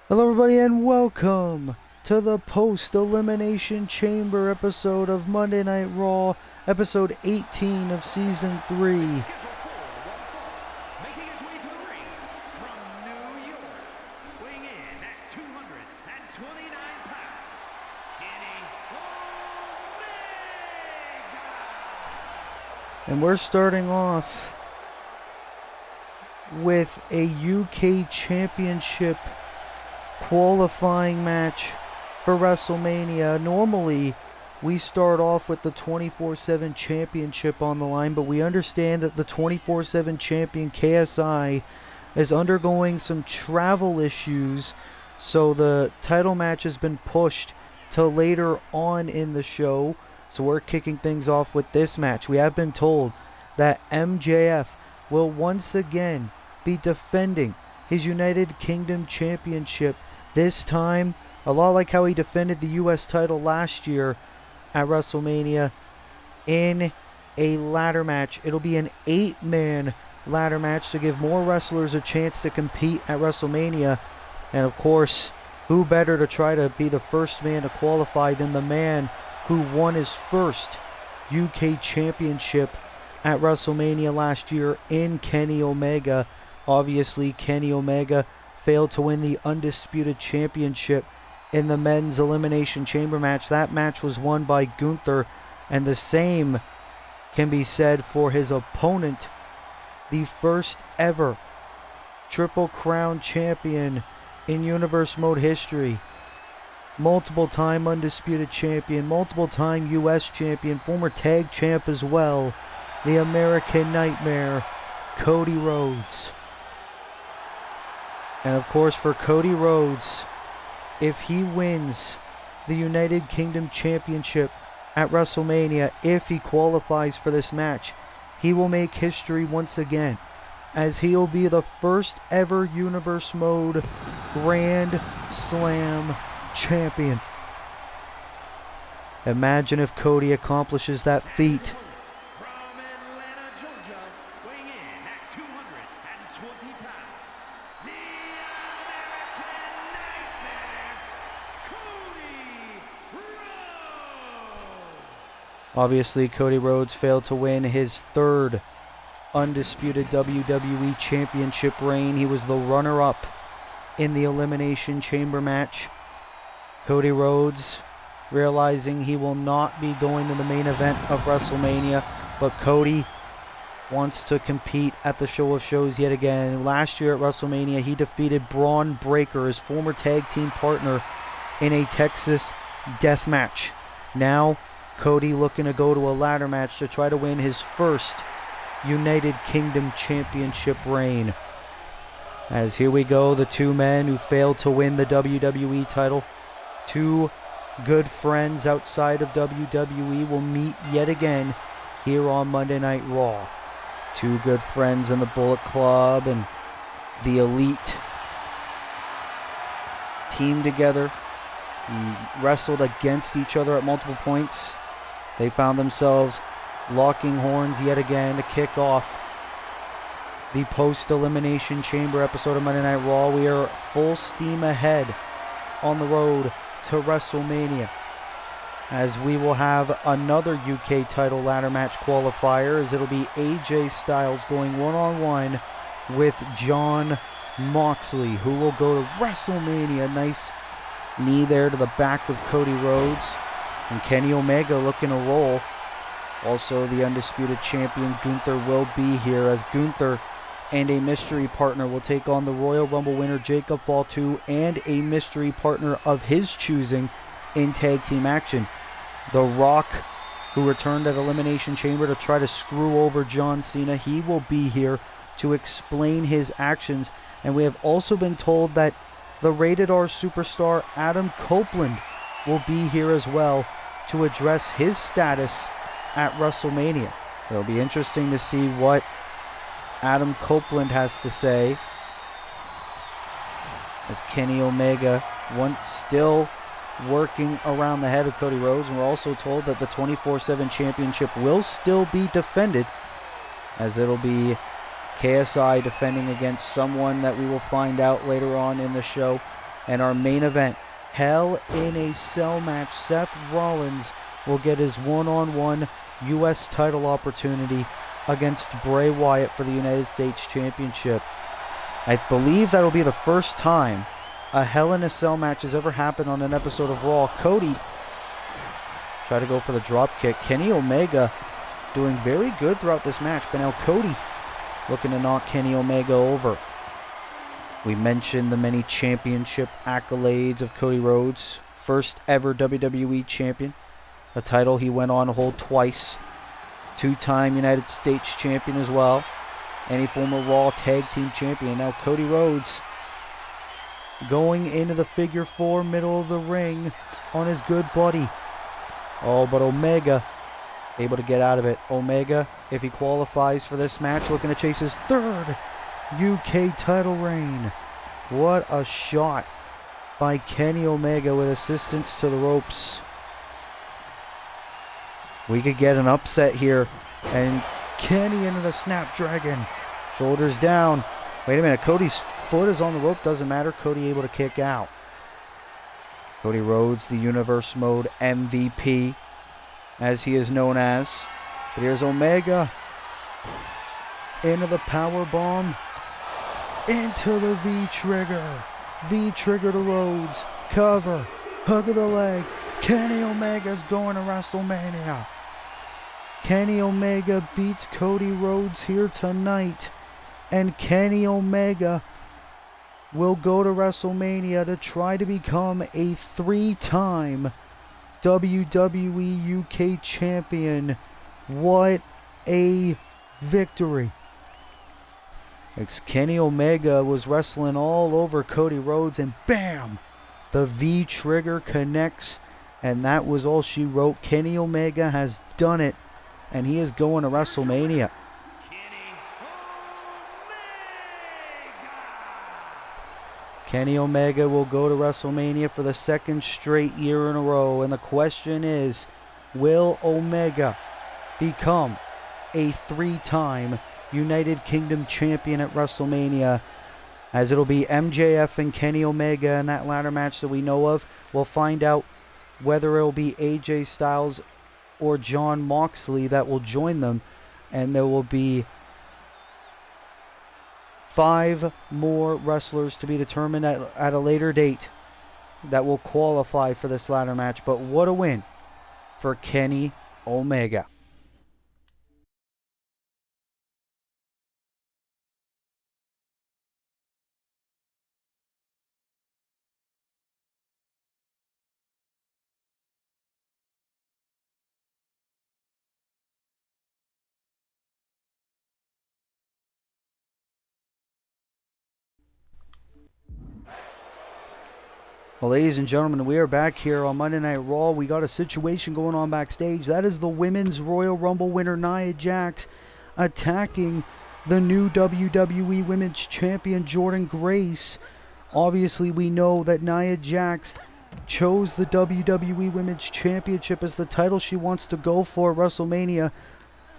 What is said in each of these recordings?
Hello everybody and welcome to the post-elimination chamber episode of Monday Night Raw, episode 18 of season 3. And we're starting off with a UK Championship qualifying match for WrestleMania. Normally, we start off with the 24/7 championship on the line, but we understand that the 24/7 champion KSI is undergoing some travel issues, so the title match has been pushed to later on in the show. So we're kicking things off with this match. We have been told that MJF will once again be defending his United Kingdom Championship. This time, a lot like how he defended the US title last year at WrestleMania in a ladder match. It'll be an 8-man ladder match to give more wrestlers a chance to compete at WrestleMania. And of course, who better to try to be the first man to qualify than the man who won his first UK Championship at WrestleMania last year in Kenny Omega. Obviously, Kenny Omega failed to win the Undisputed Championship in the men's Elimination Chamber match. That match was won by Gunther, and the same can be said for his opponent, the first ever Triple Crown champion in Universe Mode history. Multiple time Undisputed Champion, multiple time US Champion, former Tag Champ as well, the American Nightmare, Cody Rhodes. And of course, for Cody Rhodes, if he wins the United Kingdom Championship at WrestleMania, if he qualifies for this match, he will make history once again, as he will be the first ever Universe Mode Grand Slam champion. Imagine if Cody accomplishes that feat. Obviously, Cody Rhodes failed to win his third undisputed WWE Championship reign. He was the runner-up in the Elimination Chamber match. Cody Rhodes realizing he will not be going to the main event of WrestleMania, but Cody wants to compete at the Show of Shows yet again. Last year at WrestleMania, he defeated Braun Breaker, his former tag team partner, in a Texas death match. Now, Cody looking to go to a ladder match to try to win his first United Kingdom Championship reign. As here we go, the two men who failed to win the WWE title, two good friends outside of WWE, will meet yet again here on Monday Night Raw. Two good friends in the Bullet Club and the Elite teamed together, wrestled against each other at multiple points. They found themselves locking horns yet again to kick off the post-elimination chamber episode of Monday Night Raw. We are full steam ahead on the road to WrestleMania, as we will have another UK title ladder match qualifier, as it'll be AJ Styles going one-on-one with Jon Moxley, who will go to WrestleMania. Nice knee there to the back of Cody Rhodes. And Kenny Omega looking to roll. Also, the Undisputed Champion Gunther will be here, as Gunther and a mystery partner will take on the Royal Rumble winner Jacob Fatu and a mystery partner of his choosing in tag team action. The Rock, who returned at Elimination Chamber to try to screw over John Cena, he will be here to explain his actions. And we have also been told that the Rated R superstar Adam Copeland will be here as well to address his status at WrestleMania. It'll be interesting to see what Adam Copeland has to say, as Kenny Omega still working around the head of Cody Rhodes. And we're also told that the 24/7 championship will still be defended, as it'll be KSI defending against someone that we will find out later on in the show. And our main event, Hell in a Cell match. Seth Rollins will get his one-on-one U.S. title opportunity against Bray Wyatt for the United States Championship. I believe that'll be the first time a Hell in a Cell match has ever happened on an episode of Raw. Cody tried to go for the drop kick. Kenny Omega doing very good throughout this match, but now Cody looking to knock Kenny Omega over. We mentioned the many championship accolades of Cody Rhodes. First ever WWE champion, a title he went on to hold twice. Two-time United States champion as well. And a former Raw Tag Team champion. Now Cody Rhodes going into the figure four, middle of the ring on his good buddy. Oh, but Omega able to get out of it. Omega, if he qualifies for this match, looking to chase his third UK title reign. What a shot by Kenny Omega with assistance to the ropes. We could get an upset here. And Kenny into the Snapdragon. Shoulders down. Wait a minute. Cody's foot is on the rope. Doesn't matter. Cody able to kick out. Cody Rhodes, the Universe Mode MVP, as he is known as. But here's Omega. Into the power bomb. Into the V-trigger. V-trigger to Rhodes. Cover. Hook of the leg. Kenny Omega's going to WrestleMania. Kenny Omega beats Cody Rhodes here tonight. And Kenny Omega will go to WrestleMania to try to become a 3-time WWE UK champion. What a victory. Kenny Omega was wrestling all over Cody Rhodes, and bam! The V-trigger connects, and that was all she wrote. Kenny Omega has done it, and he is going to WrestleMania. Kenny Omega will go to WrestleMania for the second straight year in a row, and the question is, will Omega become a 3-time United Kingdom champion at WrestleMania? As it'll be MJF and Kenny Omega in that ladder match that we know of. We'll find out whether it'll be AJ Styles or Jon Moxley that will join them, and there will be 5 more wrestlers to be determined at a later date that will qualify for this ladder match. But what a win for Kenny Omega. Well, ladies and gentlemen, we are back here on Monday Night Raw. We got a situation going on backstage. That is the Women's Royal Rumble winner, Nia Jax, attacking the new WWE Women's Champion, Jordynne Grace. Obviously, we know that Nia Jax chose the WWE Women's Championship as the title she wants to go for at WrestleMania.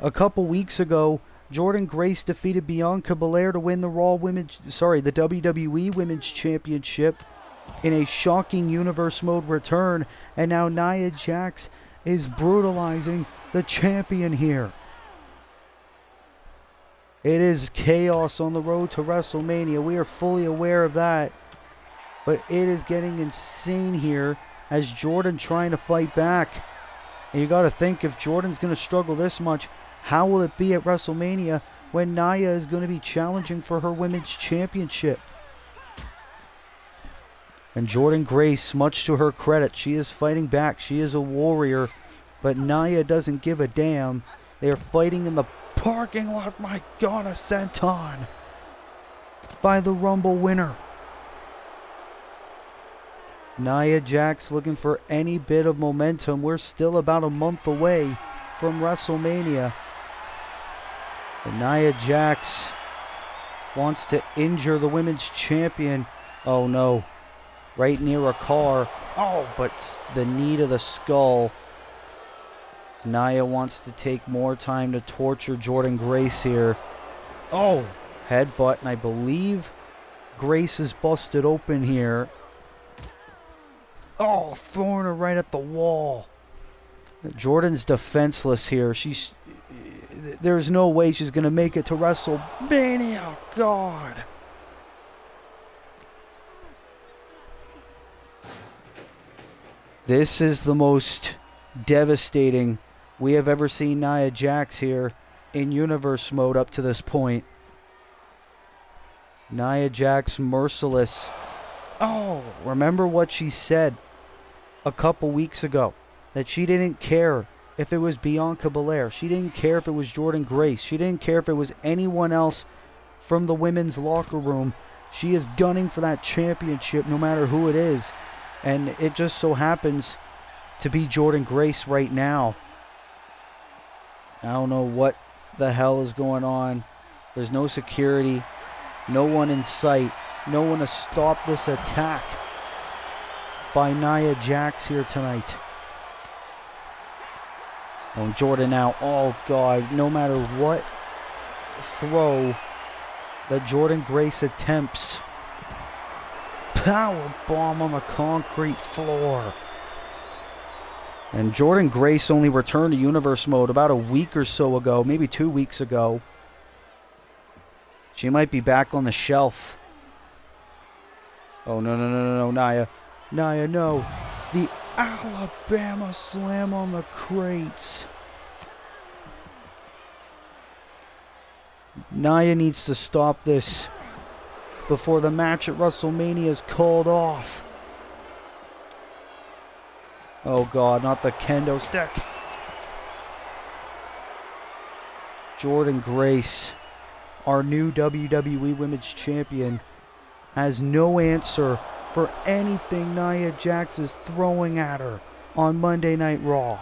A couple weeks ago, Jordynne Grace defeated Bianca Belair to win the the WWE Women's Championship in a shocking Universe Mode return, and now Nia Jax is brutalizing the champion here. It is chaos on the road to WrestleMania. We are fully aware of that, but it is getting insane here as Jordynne trying to fight back. And you got to think, if Jordynne's going to struggle this much, how will it be at WrestleMania when Nia is going to be challenging for her Women's Championship? And Jordynne Grace, much to her credit, she is fighting back. She is a warrior, but Nia doesn't give a damn. They are fighting in the parking lot. My God, a senton by the Rumble winner. Nia Jax looking for any bit of momentum. We're still about a month away from WrestleMania. And Nia Jax wants to injure the women's champion. Oh no. Right near a car. Oh, but the knee to the skull. Nia wants to take more time to torture Jordynne Grace here. Oh, headbutt, and I believe Grace is busted open here. Oh, throwing her right at the wall. Jordan's defenseless here. There's no way she's going to make it to WrestleMania. Oh, God. This is the most devastating we have ever seen Nia Jax here in Universe mode up to this point. Nia Jax merciless. Oh, remember what she said a couple weeks ago, that she didn't care if it was Bianca Belair. She didn't care if it was Jordynne Grace. She didn't care if it was anyone else from the women's locker room. She is gunning for that championship no matter who it is. And it just so happens to be Jordynne Grace right now. I don't know what the hell is going on. There's no security, no one in sight, no one to stop this attack by Nia Jax here tonight. Oh, Jordan now. Oh, God. No matter what throw that Jordynne Grace attempts, power bomb on the concrete floor. And Jordynne Grace only returned to Universe mode about a week or so ago, maybe 2 weeks ago. She might be back on the shelf. Oh, no, Nia. Nia, no. The Alabama slam on the crates. Nia needs to stop this before the match at WrestleMania is called off. Oh, God, not the kendo stick. Jordynne Grace, our new WWE Women's Champion, has no answer for anything Nia Jax is throwing at her on Monday Night Raw.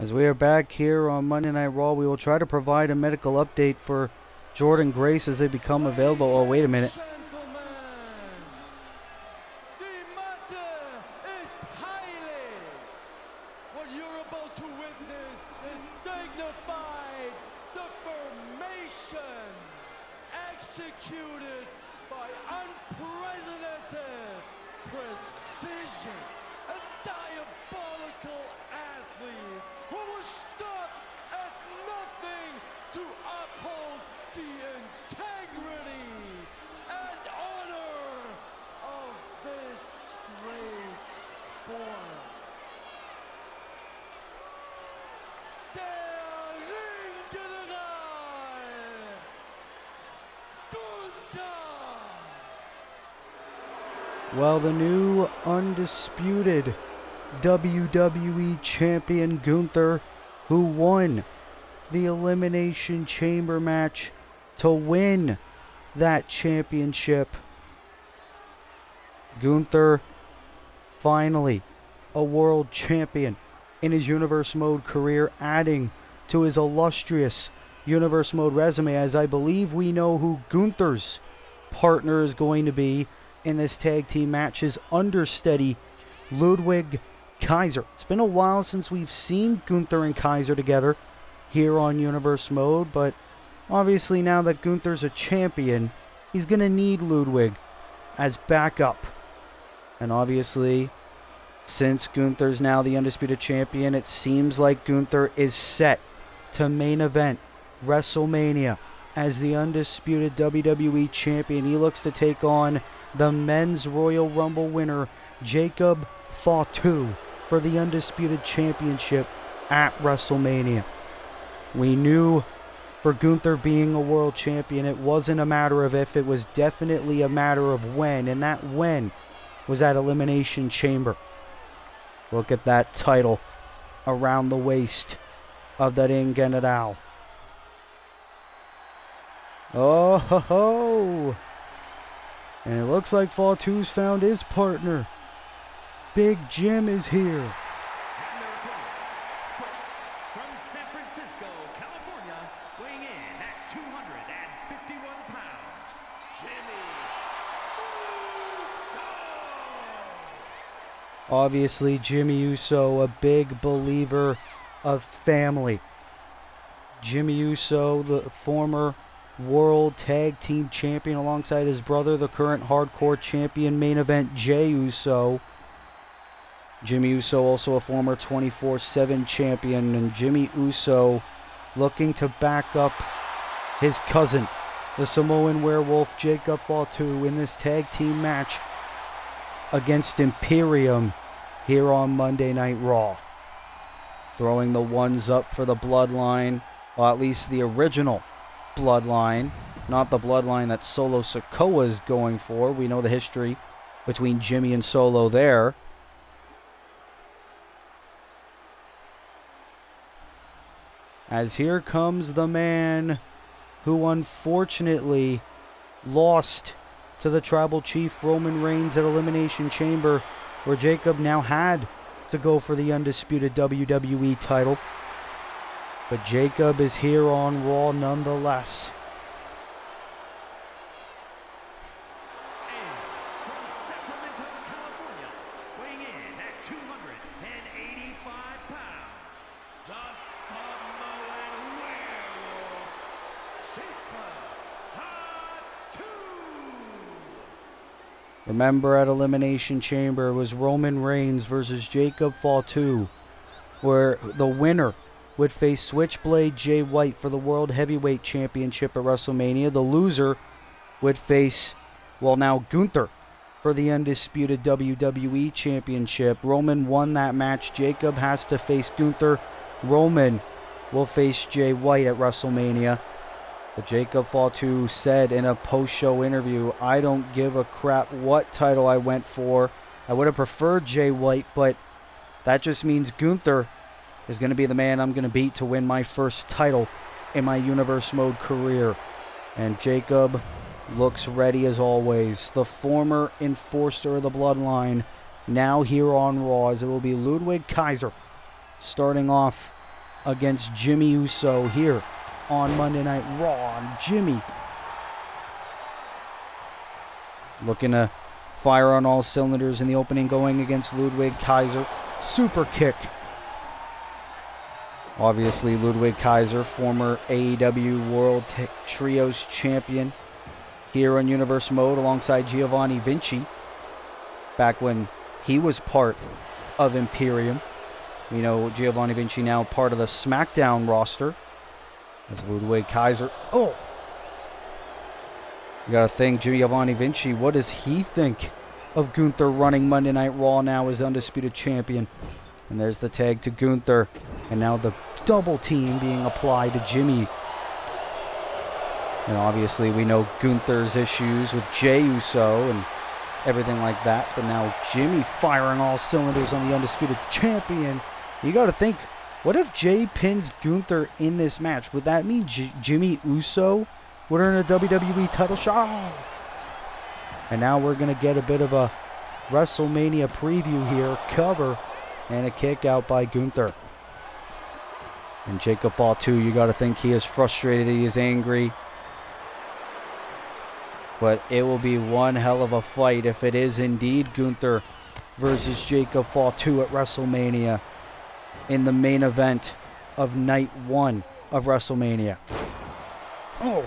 As we are back here on Monday Night Raw, we will try to provide a medical update for Jordan Grace as they become available. Oh, wait a minute. What you're about to witness is dignified deformation executed by unprecedented precision. A diabolical athlete who will stop at nothing to uphold the integrity and honor of this great sport. Der Ringgeneral Gunther. Well, the new undisputed WWE Champion Gunther, who won the Elimination Chamber match to win that championship. Gunther, finally a world champion in his Universe Mode career, adding to his illustrious Universe Mode resume, as I believe we know who Gunther's partner is going to be in this tag team match, his understudy, Ludwig Kaiser. It's been a while since we've seen Gunther and Kaiser together here on Universe Mode, but obviously now that Gunther's a champion, he's going to need Ludwig as backup. And obviously, since Gunther's now the undisputed champion, it seems like Gunther is set to main event WrestleMania as the undisputed WWE champion. He looks to take on the Men's Royal Rumble winner, Jacob Fatu, for the undisputed championship at WrestleMania. We knew for Gunther being a world champion, it wasn't a matter of if, it was definitely a matter of when, and that when was at Elimination Chamber. Look at that title around the waist of that Ringgeneral. Oh ho ho! And it looks like Fatu's found his partner. Big Jim is here. And their opponents, first, from San Francisco, California, weighing in at 251 pounds, Jimmy Uso. Obviously, Jimmy Uso, a big believer of family. Jimmy Uso, the former World Tag Team Champion, alongside his brother, the current Hardcore Champion, Main Event Jey Uso. Jimmy Uso, also a former 24/7 champion, and Jimmy Uso looking to back up his cousin, the Samoan Werewolf, Jacob Fatu, in this tag team match against Imperium here on Monday Night Raw. Throwing the ones up for the Bloodline, or at least the original Bloodline, not the Bloodline that Solo Sikoa is going for. We know the history between Jimmy and Solo there. As here comes the man who unfortunately lost to the Tribal Chief Roman Reigns at Elimination Chamber, where Jacob now had to go for the undisputed WWE title. But Jacob is here on Raw nonetheless. And from Sacramento, California, weighing in at 285 pounds, the Samoan Werewolf, Jacob Fatu. Remember, at Elimination Chamber, it was Roman Reigns versus Jacob Fatu, where the winner would face Switchblade Jay White for the World Heavyweight Championship at WrestleMania. The loser would face, well, now Gunther for the undisputed WWE Championship. Roman won that match. Jacob has to face Gunther. Roman will face Jay White at WrestleMania. But Jacob Fatu said in a post-show interview, "I don't give a crap what title I went for. I would have preferred Jay White, but that just means Gunther is going to be the man I'm going to beat to win my first title in my Universe Mode career." And Jacob looks ready as always. The former enforcer of the Bloodline, now here on Raw, as it will be Ludwig Kaiser starting off against Jimmy Uso here on Monday Night Raw. And Jimmy looking to fire on all cylinders in the opening, going against Ludwig Kaiser. Super kick. Obviously, Ludwig Kaiser, former AEW World Trios Champion here on Universe Mode alongside Giovanni Vinci back when he was part of Imperium. We know Giovanni Vinci now part of the SmackDown roster as Ludwig Kaiser. Oh! You gotta think, Giovanni Vinci, what does he think of Gunther running Monday Night Raw now as Undisputed Champion? And there's the tag to Gunther. And now the double team being applied to Jimmy. And obviously we know Gunther's issues with Jey Uso and everything like that. But now Jimmy firing all cylinders on the Undisputed Champion. You got to think, what if Jey pins Gunther in this match? Would that mean Jimmy Uso would earn a WWE title shot? And now we're going to get a bit of a WrestleMania preview here. Cover and a kick out by Gunther. And Jacob Fatu, you got to think he is frustrated, he is angry. But it will be one hell of a fight if it is indeed Gunther versus Jacob Fatu at WrestleMania in the main event of night 1 of WrestleMania. Oh!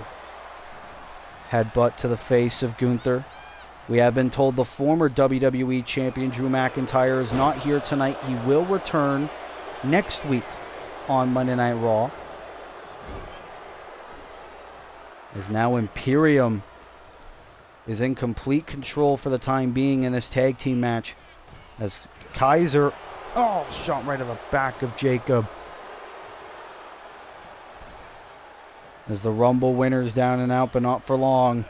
Headbutt to the face of Gunther. We have been told the former WWE Champion Drew McIntyre is not here tonight. He will return next week on Monday Night Raw. As now Imperium is in complete control for the time being in this tag team match. As Kaiser, shot right to the back of Jacob. As the Rumble winner's down and out, but not for long.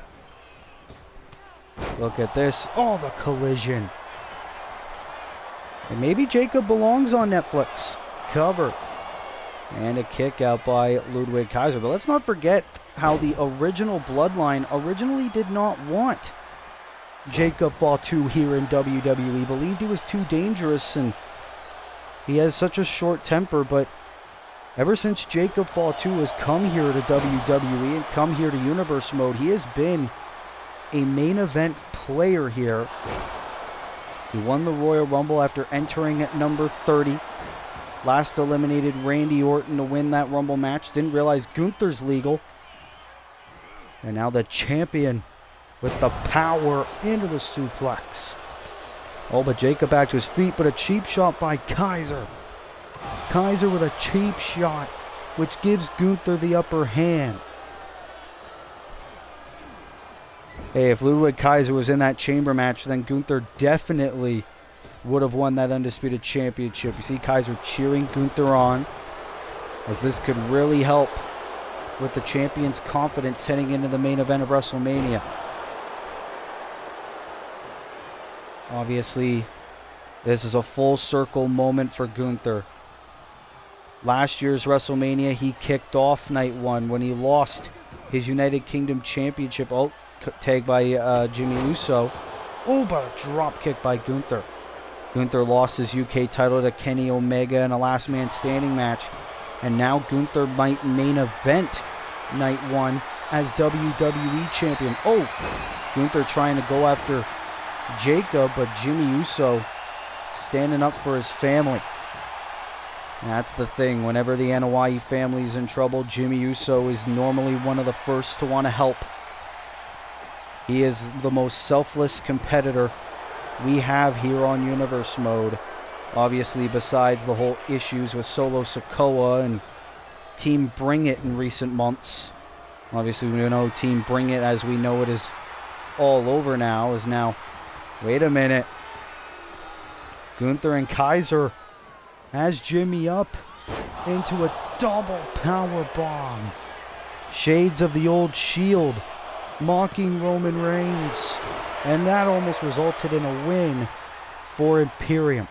Look at this. Oh, the collision. And maybe Jacob belongs on Netflix. Cover. And a kick out by Ludwig Kaiser. But let's not forget how the original Bloodline originally did not want Jacob Fatu here in WWE. Believed he was too dangerous and he has such a short temper. But ever since Jacob Fatu has come here to WWE and come here to Universe Mode, he has been a main event player here. He won the Royal Rumble after entering at number 30. Last eliminated Randy Orton to win that Rumble match. Didn't realize Gunther's legal. And now the champion with the power into the suplex. Oh, but Jacob back to his feet, but a cheap shot by Kaiser. Kaiser with a cheap shot, which gives Gunther the upper hand. Hey, if Ludwig Kaiser was in that chamber match, then Gunther definitely would have won that Undisputed Championship. You see Kaiser cheering Gunther on, as this could really help with the champion's confidence heading into the main event of WrestleMania. Obviously, this is a full circle moment for Gunther. Last year's WrestleMania, he kicked off night 1 when he lost his United Kingdom Championship. Oh, tagged by Jimmy Uso. Oh, but a drop kick by Gunther. Gunther lost his UK title to Kenny Omega in a last man standing match. And now Gunther might main event night 1 as WWE champion. Oh, Gunther trying to go after Jacob, but Jimmy Uso standing up for his family. And that's the thing. Whenever the Anoa'i family is in trouble, Jimmy Uso is normally one of the first to want to help. He is the most selfless competitor we have here on Universe Mode. Obviously, besides the whole issues with Solo Sikoa and Team Bring It in recent months. Obviously, we know Team Bring It, as we know it, is all over now. Is now, wait a minute. Gunther and Kaiser has Jimmy up into a double power bomb. Shades of the old Shield, mocking Roman Reigns. And that almost resulted in a win for Imperium.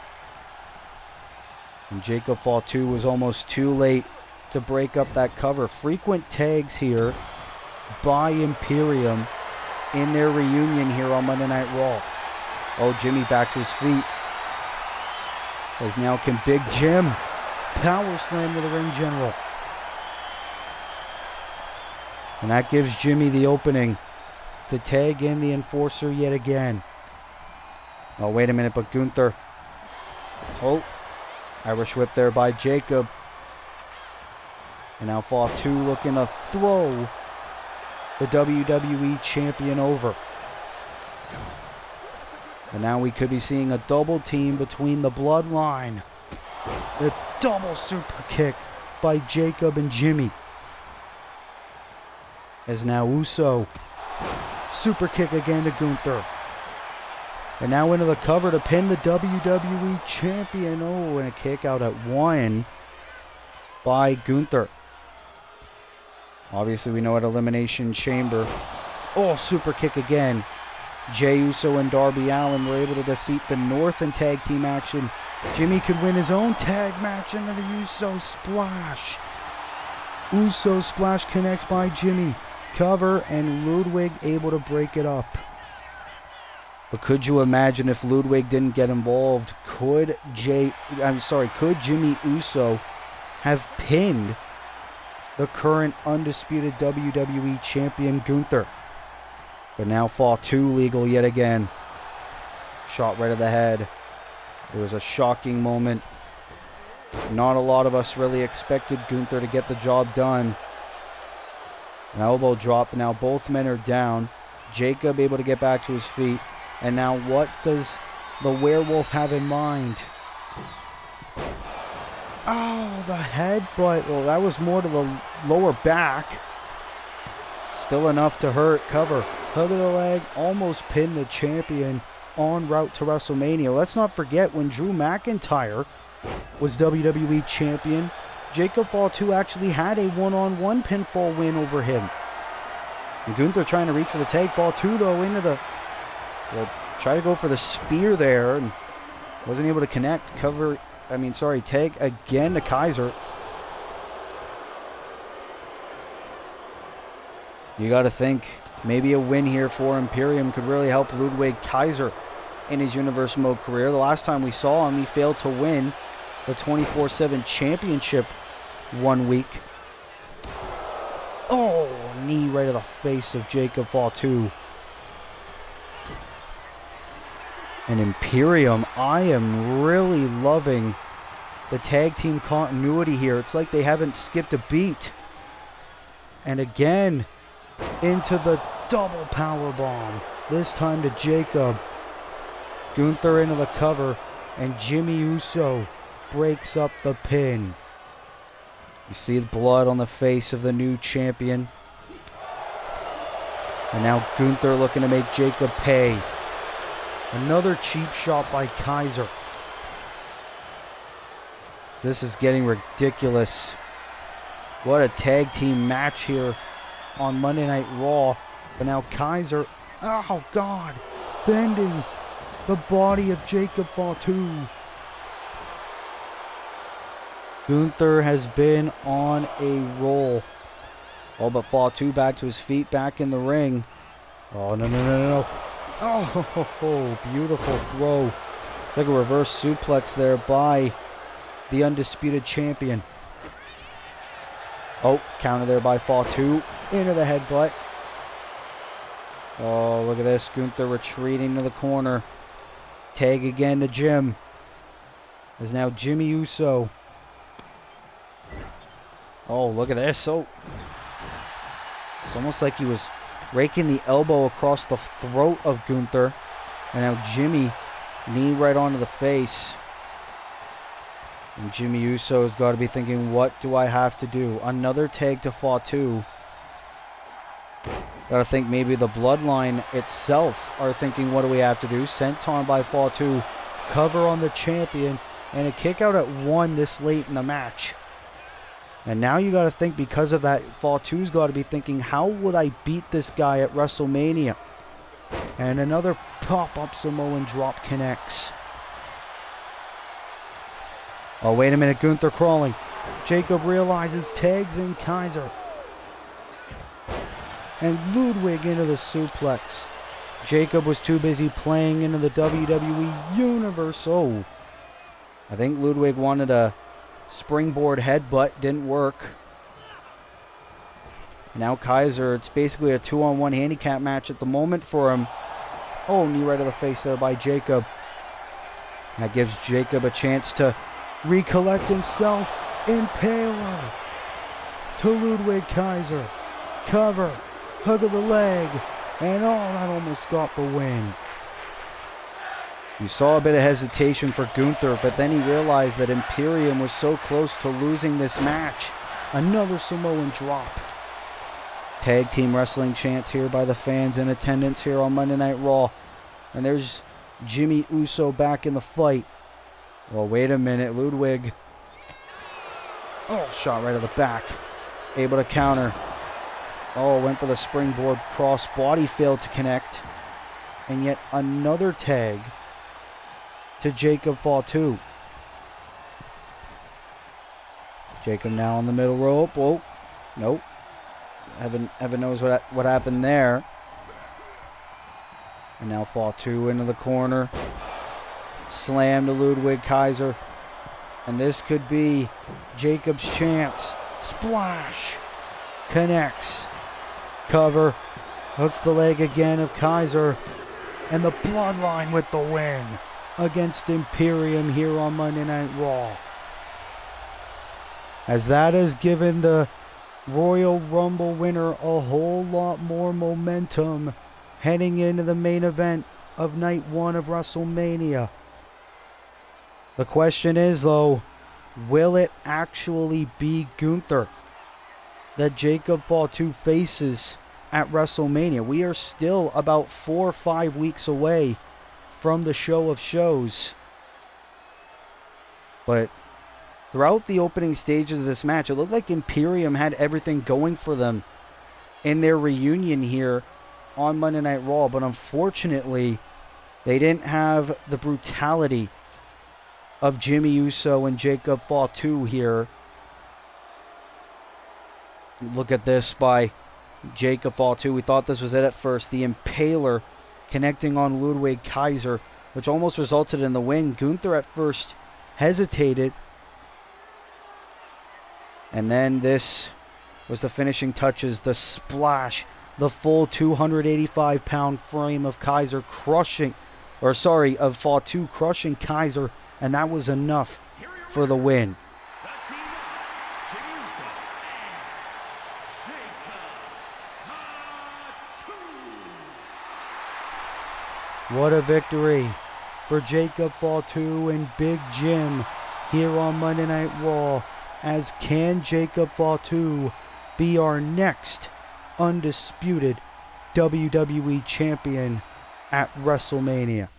And Jacob Fatu was almost too late to break up that cover. Frequent tags here by Imperium in their reunion here on Monday Night Raw. Oh, Jimmy back to his feet. As now can Big Jim power slam to the ring general. And that gives Jimmy the opening to tag in the enforcer yet again. Oh, wait a minute, but Gunther. Oh, Irish whip there by Jacob. And now Fatu looking to throw the WWE champion over. And now we could be seeing a double team between the Bloodline. The double super kick by Jacob and Jimmy. As now Uso. Super kick again to Gunther. And now into the cover to pin the WWE champion. Oh, and a kick out at 1 by Gunther. Obviously, we know at Elimination Chamber. Oh, super kick again. Jey Uso and Darby Allin were able to defeat the North in tag team action. Jimmy could win his own tag match into the Uso Splash. Uso Splash connects by Jimmy. Cover, and Ludwig able to break it up. But could you imagine if Ludwig didn't get involved? Could Jimmy Uso have pinned the current undisputed WWE champion Gunther? But now Fatu legal yet again. Shot right to the head. It was a shocking moment. Not a lot of us really expected Gunther to get the job done. An elbow drop. Now both men are down. Jacob able to get back to his feet. And now what does the werewolf have in mind? Oh, the headbutt. Well, that was more to the lower back. Still enough to hurt. Cover. Hug of the leg. Almost pinned the champion en route to WrestleMania. Let's not forget when Drew McIntyre was WWE champion, Jacob Fatu actually had a one-on-one pinfall win over him. And Gunther trying to reach for the tag. Fatu though into the... Well, try to go for the spear there and wasn't able to connect. Tag again to Kaiser. You got to think maybe a win here for Imperium could really help Ludwig Kaiser in his Universal Mode career. The last time we saw him, he failed to win the 24/7 championship 1 week. Oh, knee right to the face of Jacob Fatu. And Imperium, I am really loving the tag team continuity here. It's like they haven't skipped a beat. And again, into the double power bomb. This time to Jacob. Gunther into the cover. And Jimmy Uso breaks up the pin. You see the blood on the face of the new champion. And now Gunther looking to make Jacob pay. Another cheap shot by Kaiser. This is getting ridiculous. What a tag team match here on Monday Night Raw. But now Kaiser, oh God, bending the body of Jacob Fatu. Gunther has been on a roll. Oh, but Fatu back to his feet, back in the ring. Oh, no. Oh, beautiful throw. It's like a reverse suplex there by the undisputed champion. Oh, counter there by Fatu. Into the headbutt. Oh, look at this. Gunther retreating to the corner. Tag again to Jim. Is now Jimmy Uso. Oh, look at this. Oh, it's almost like he was raking the elbow across the throat of Gunther. And now Jimmy, knee right onto the face. And Jimmy Uso has got to be thinking, what do I have to do? Another tag to Fatu. Got to think maybe the Bloodline itself are thinking, what do we have to do? Senton by Fatu. Cover on the champion. And a kick out at 1 this late in the match. And now you got to think, because of that, Fatu's got to be thinking, how would I beat this guy at WrestleMania? And another pop-up Samoan drop connects. Oh, wait a minute. Gunther crawling. Jacob realizes, tags in Kaiser. And Ludwig into the suplex. Jacob was too busy playing into the WWE Universe. Oh, I think Ludwig wanted to springboard headbutt. Didn't work. Now Kaiser, it's basically a 2-on-1 handicap match at the moment for him. Oh, knee right to the face there by Jacob. That gives Jacob a chance to recollect himself. Impaler to Ludwig Kaiser. Cover. Hug of the leg. And that almost got the win. You saw a bit of hesitation for Gunther, but then he realized that Imperium was so close to losing this match. Another Samoan drop. Tag team wrestling chants here by the fans in attendance here on Monday Night Raw. And there's Jimmy Uso back in the fight. Well, wait a minute. Ludwig. Oh, shot right to the back. Able to counter. Oh, went for the springboard cross body, failed to connect. And yet another tag to Jacob Fatu. Jacob now on the middle rope. Whoa. Nope. Heaven knows what happened there. And now Fatu into the corner. Slam to Ludwig Kaiser. And this could be Jacob's chance. Splash. Connects. Cover. Hooks the leg again of Kaiser. And the Bloodline with the win against Imperium here on Monday Night Raw. As that has given the Royal Rumble winner a whole lot more momentum heading into the main event of night 1 of WrestleMania. The question is, though, will it actually be Gunther that Jacob Fatu faces at WrestleMania? We are still about 4 or 5 weeks away from the show of shows. But throughout the opening stages of this match, it looked like Imperium had everything going for them in their reunion here on Monday Night Raw. But unfortunately, they didn't have the brutality of Jimmy Uso and Jacob Fatu here. Look at this by Jacob Fatu. We thought this was it at first. The Impaler connecting on Ludwig Kaiser, which almost resulted in the win. Gunther at first hesitated. And then this was the finishing touches, the splash, the full 285-pound frame of Fatu crushing Kaiser, and that was enough for the win. What a victory for Jacob Fatu and Big Jim here on Monday Night Raw. As can Jacob Fatu be our next undisputed WWE champion at WrestleMania?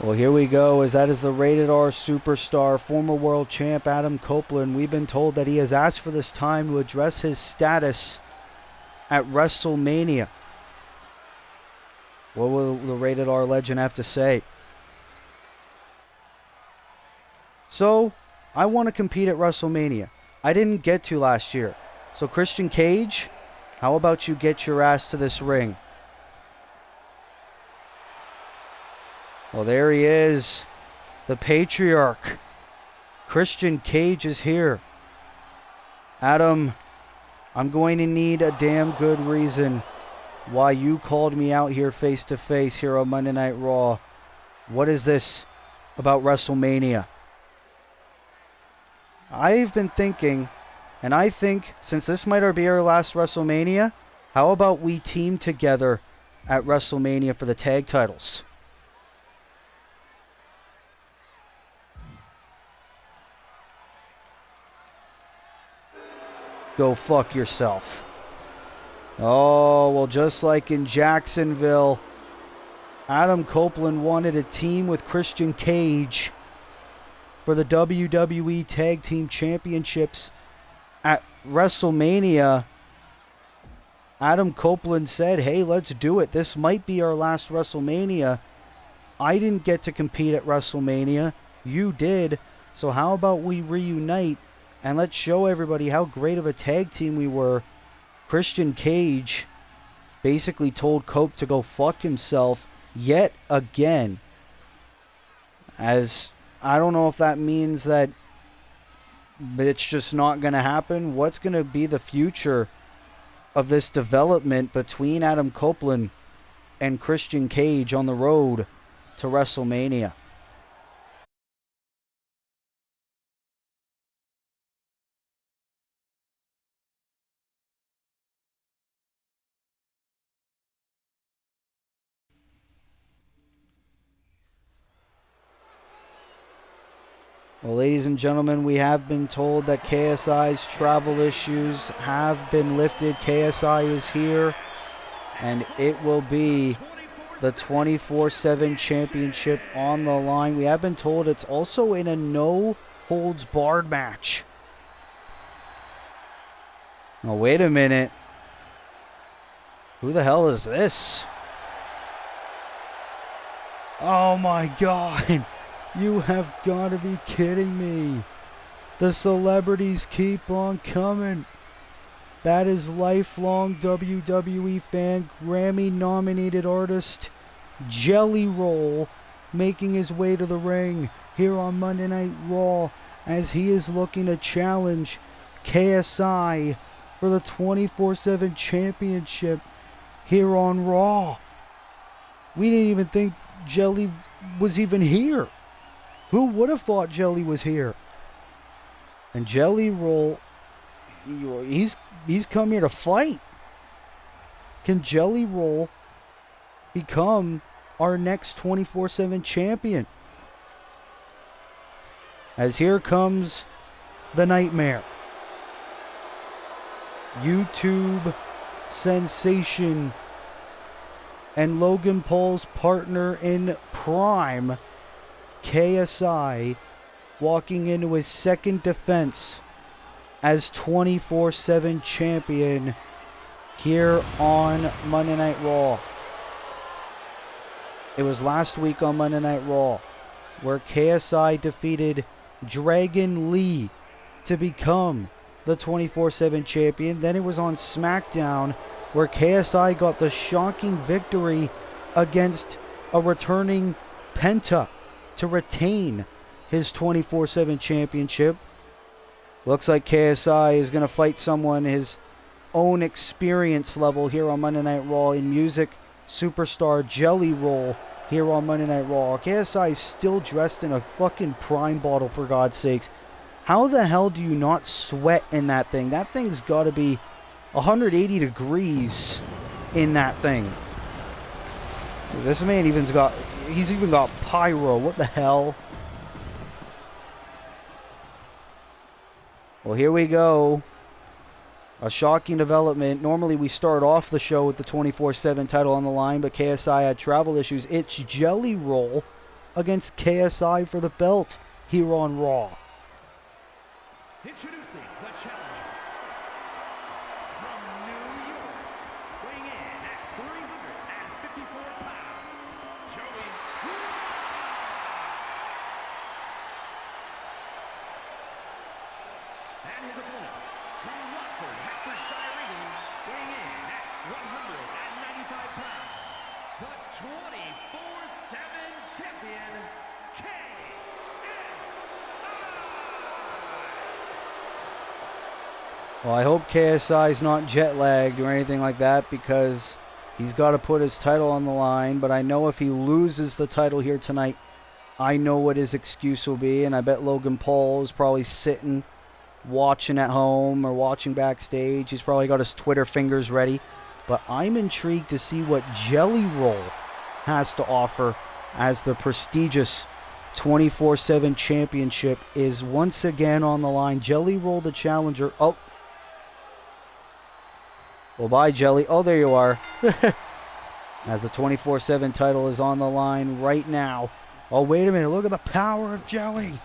Well, here we go, as that is the Rated R superstar, former world champ Adam Copeland. We've been told that he has asked for this time to address his status at WrestleMania. What will the Rated R legend have to say? So, I want to compete at WrestleMania. I didn't get to last year. So Christian Cage, how about you get your ass to this ring? Well, there he is, the patriarch. Christian Cage is here. Adam, I'm going to need a damn good reason why you called me out here face to face here on Monday Night Raw. What is this about WrestleMania? I've been thinking, and I think since this might be our last WrestleMania, how about we team together at WrestleMania for the tag titles? Go fuck yourself. Oh, well, just like in Jacksonville, Adam Copeland wanted a team with Christian Cage for the WWE Tag Team Championships at WrestleMania. Adam Copeland said, hey, let's do it. This might be our last WrestleMania. I didn't get to compete at WrestleMania. You did. So how about we reunite and let's show everybody how great of a tag team we were. Christian Cage basically told Cope to go fuck himself yet again. As I don't know if that means that it's just not going to happen. What's going to be the future of this development between Adam Copeland and Christian Cage on the road to WrestleMania? Well, ladies and gentlemen, we have been told that KSI's travel issues have been lifted. KSI is here, and it will be the 24/7 championship on the line. We have been told it's also in a no-holds-barred match. Now, wait a minute. Who the hell is this? Oh, my God. You have got to be kidding me. The celebrities keep on coming. That is lifelong WWE fan, Grammy-nominated artist Jelly Roll making his way to the ring here on Monday Night Raw as he is looking to challenge KSI for the 24/7 championship here on Raw. We didn't even think Jelly was even here. Who would have thought Jelly was here? And Jelly Roll, he's come here to fight. Can Jelly Roll become our next 24/7 champion? As here comes the Nightmare. YouTube sensation and Logan Paul's partner in crime, KSI, walking into his second defense as 24/7 champion here on Monday Night Raw. It was last week on Monday Night Raw where KSI defeated Dragon Lee to become the 24/7 champion. Then it was on SmackDown where KSI got the shocking victory against a returning Penta to retain his 24/7 championship. Looks like KSI is going to fight someone his own experience level here on Monday Night Raw in music superstar Jelly Roll here on Monday Night Raw. KSI is still dressed in a fucking Prime bottle, for God's sakes. How the hell do you not sweat in that thing? That thing's got to be 180 degrees in that thing. This man he's even got pyro. What the hell? Well, here we go. A shocking development. Normally we start off the show with the 24/7 title on the line, but KSI had travel issues. It's Jelly Roll against KSI for the belt here on Raw. Introducing the challenger from New York, weighing in at 354 pounds, Joey. And his opponent from Rockford, Hertfordshire, England, weighing in at 195 pounds, the 24/7 champion, KSI. Well, I hope KSI's not jet lagged or anything like that, because he's got to put his title on the line. But I know if he loses the title here tonight, I know what his excuse will be. And I bet Logan Paul is probably sitting, watching at home or watching backstage. He's probably got his Twitter fingers ready. But I'm intrigued to see what Jelly Roll has to offer, as the prestigious 24/7 championship is once again on the line. Jelly Roll, the challenger. Oh. Well, bye, Jelly. Oh, there you are. As the 24/7 title is on the line right now. Oh, wait a minute. Look at the power of Jelly.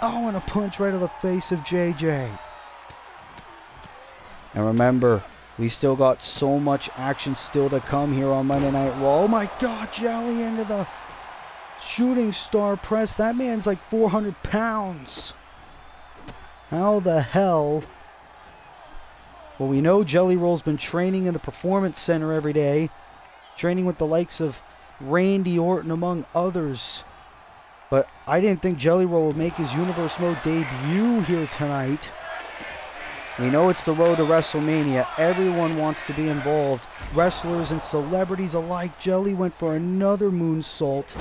Oh, and a punch right to the face of JJ. And remember, We still got so much action still to come here on Monday Night Raw. Oh my God, Jelly into the shooting star press. That man's like 400 pounds. How the hell? Well, we know Jelly Roll's been training in the Performance Center every day. Training with the likes of Randy Orton, among others. But I didn't think Jelly Roll would make his Universe Mode debut here tonight. We know it's the road to WrestleMania. Everyone wants to be involved. Wrestlers and celebrities alike. Jelly went for another moonsault.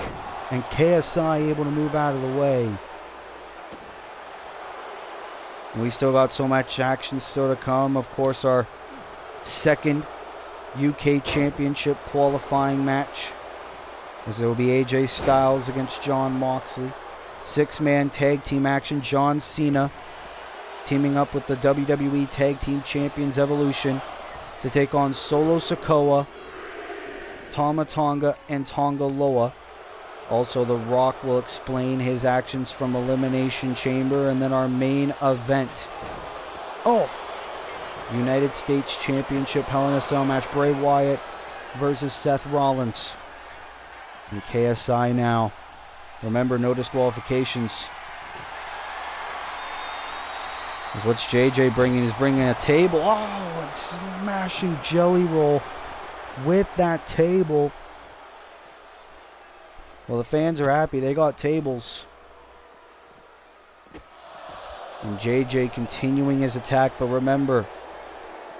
And KSI able to move out of the way. We still got so much action still to come. Of course, our second UK Championship qualifying match, as it will be AJ Styles against Jon Moxley. 6-man tag team action. John Cena teaming up with the WWE Tag Team Champions Evolution to take on Solo Sikoa, Tama Tonga, and Tonga Loa. Also, The Rock will explain his actions from Elimination Chamber. And then our main event. United States Championship Hell in a Cell match. Bray Wyatt versus Seth Rollins. And KSI now. Remember, no disqualifications. Is what's JJ bringing? He's bringing a table. Oh, it's smashing Jelly Roll with that table. Well, the fans are happy. They got tables. And JJ continuing his attack. But remember,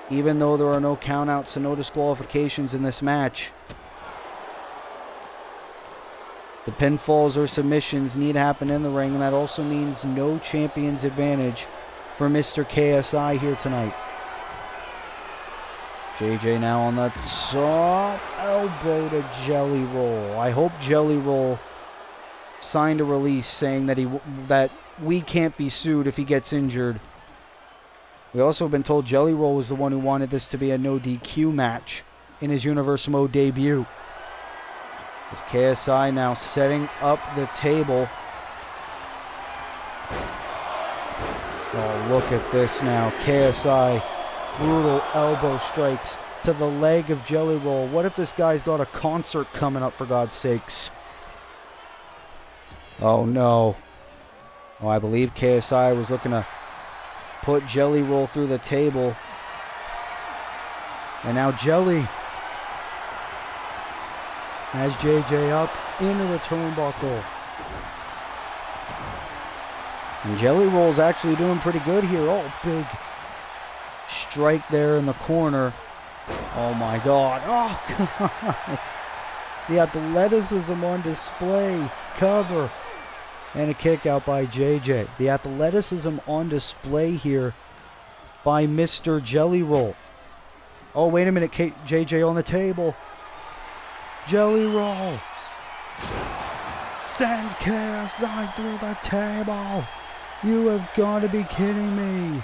even though there are no countouts and no disqualifications in this match, the pinfalls or submissions need to happen in the ring. And that also means no champion's advantage for Mr. KSI here tonight. JJ now on the top elbow to Jelly Roll. I hope Jelly Roll signed a release saying that we can't be sued if he gets injured. We also have been told Jelly Roll was the one who wanted this to be a no DQ match in his Universe Mode debut. As KSI now setting up the table. Oh, look at this now. KSI, brutal elbow strikes to the leg of Jelly Roll. What if this guy's got a concert coming up, for God's sakes? Oh, no. Oh, I believe KSI was looking to put Jelly Roll through the table. And now Jelly has JJ up into the turnbuckle. And Jelly Roll's actually doing pretty good here. Oh, big strike there in the corner. Oh my God. Oh God. The athleticism on display. Cover. And a kick out by JJ. The athleticism on display here by Mr. Jelly Roll. Oh, wait a minute. JJ on the table. Jelly Roll sends KSI through the table. You have got to be kidding me.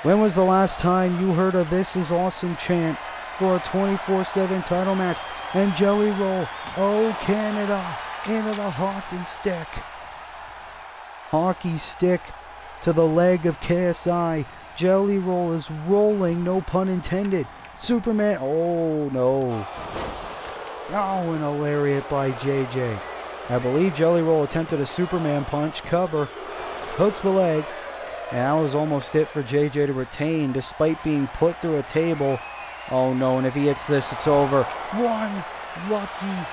When was the last time you heard a "This is awesome" chant for a 24/7 title match? And Jelly Roll, oh Canada, into the hockey stick. Hockey stick to the leg of KSI. Jelly Roll is rolling, no pun intended. Superman, oh no. Oh, and a lariat by JJ. I believe Jelly Roll attempted a Superman punch. Cover. Hooks the leg. And that was almost it for JJ to retain despite being put through a table. Oh no, and if he hits this, it's over. One lucky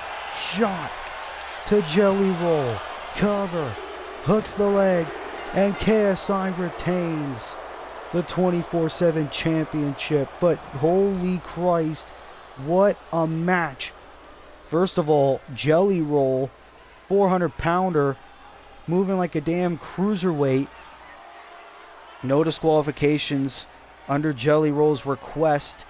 shot to Jelly Roll. Cover. Hooks the leg. And KSI retains the 24/7 championship. But holy Christ, what a match. First of all, Jelly Roll, 400-pounder, moving like a damn cruiserweight. No disqualifications under Jelly Roll's request.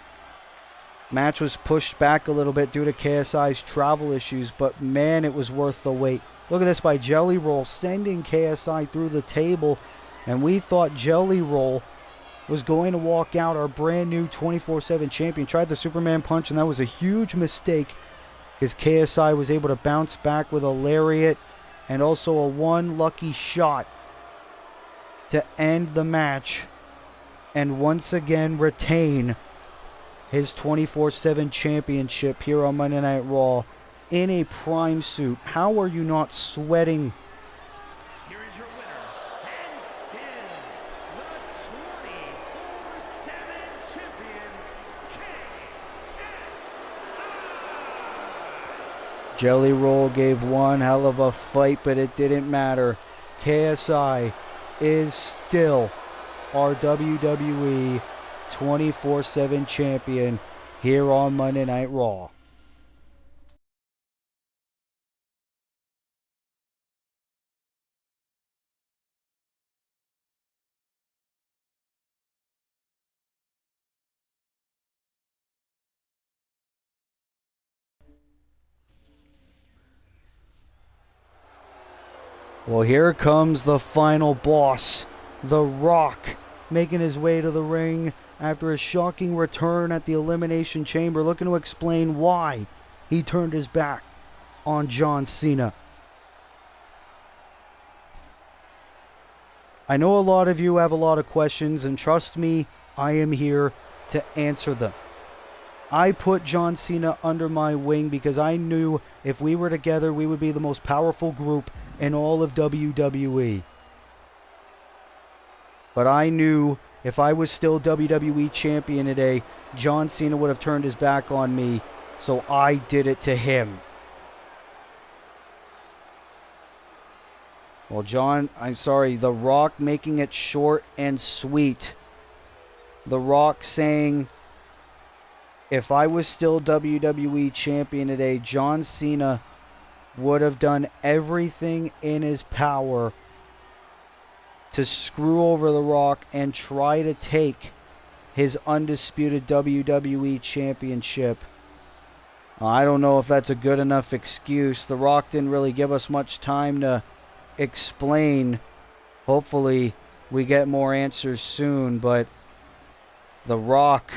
Match was pushed back a little bit due to KSI's travel issues, but man, it was worth the wait. Look at this by Jelly Roll, sending KSI through the table, and we thought Jelly Roll was going to walk out our brand new 24/7 champion. Tried the Superman punch, and that was a huge mistake, because KSI was able to bounce back with a lariat and also a one lucky shot to end the match and once again retain his 24/7 championship here on Monday Night Raw in a prime suit. How are you not sweating? Here is your winner, and still the 24/7 champion, KSI. Jelly Roll gave one hell of a fight, but it didn't matter. KSI is still our WWE 24/7 champion here on Monday Night Raw. Well, here comes the final boss, The Rock, making his way to the ring after a shocking return at the Elimination Chamber, looking to explain why he turned his back on John Cena. I know a lot of you have a lot of questions, and trust me, I am here to answer them. I put John Cena under my wing because I knew if we were together, we would be the most powerful group in all of WWE. But I knew if I was still WWE champion today, John Cena would have turned his back on me, so I did it to him. Well, The Rock making it short and sweet. The Rock saying, if I was still WWE champion today, John Cena would have done everything in his power to screw over The Rock and try to take his undisputed WWE championship. I don't know if that's a good enough excuse. The Rock didn't really give us much time to explain. Hopefully we get more answers soon, but The Rock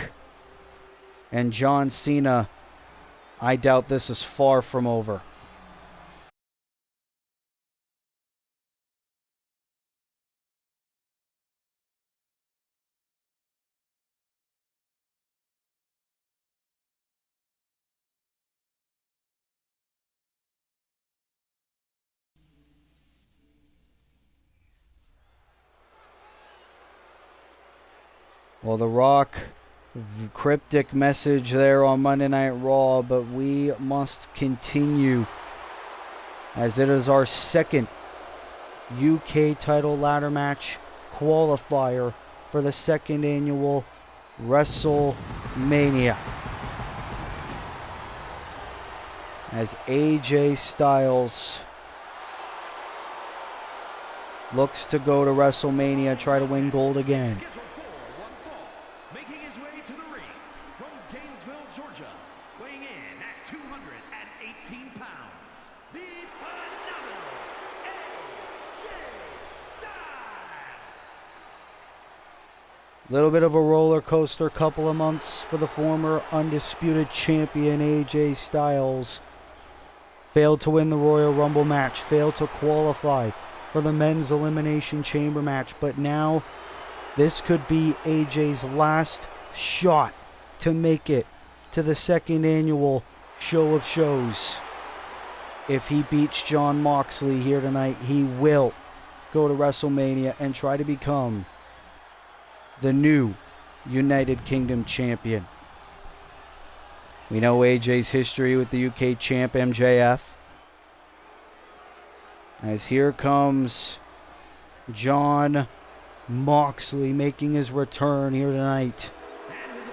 and John Cena, I doubt this is far from over. Well, The Rock, cryptic message there on Monday Night Raw, but we must continue as it is our second UK title ladder match qualifier for the second annual WrestleMania. As AJ Styles looks to go to WrestleMania, try to win gold again. Making his way to the ring from Gainesville, Georgia, weighing in at 218 pounds, the phenomenal AJ Styles. Little bit of a roller coaster couple of months for the former undisputed champion AJ Styles. Failed to win the Royal Rumble match, failed to qualify for the men's Elimination Chamber match, but now this could be AJ's last shot to make it to the second annual Show of Shows. If he beats Jon Moxley here tonight, he will go to WrestleMania and try to become the new United Kingdom champion. We know AJ's history with the UK champ MJF. As here comes Jon Moxley making his return here tonight.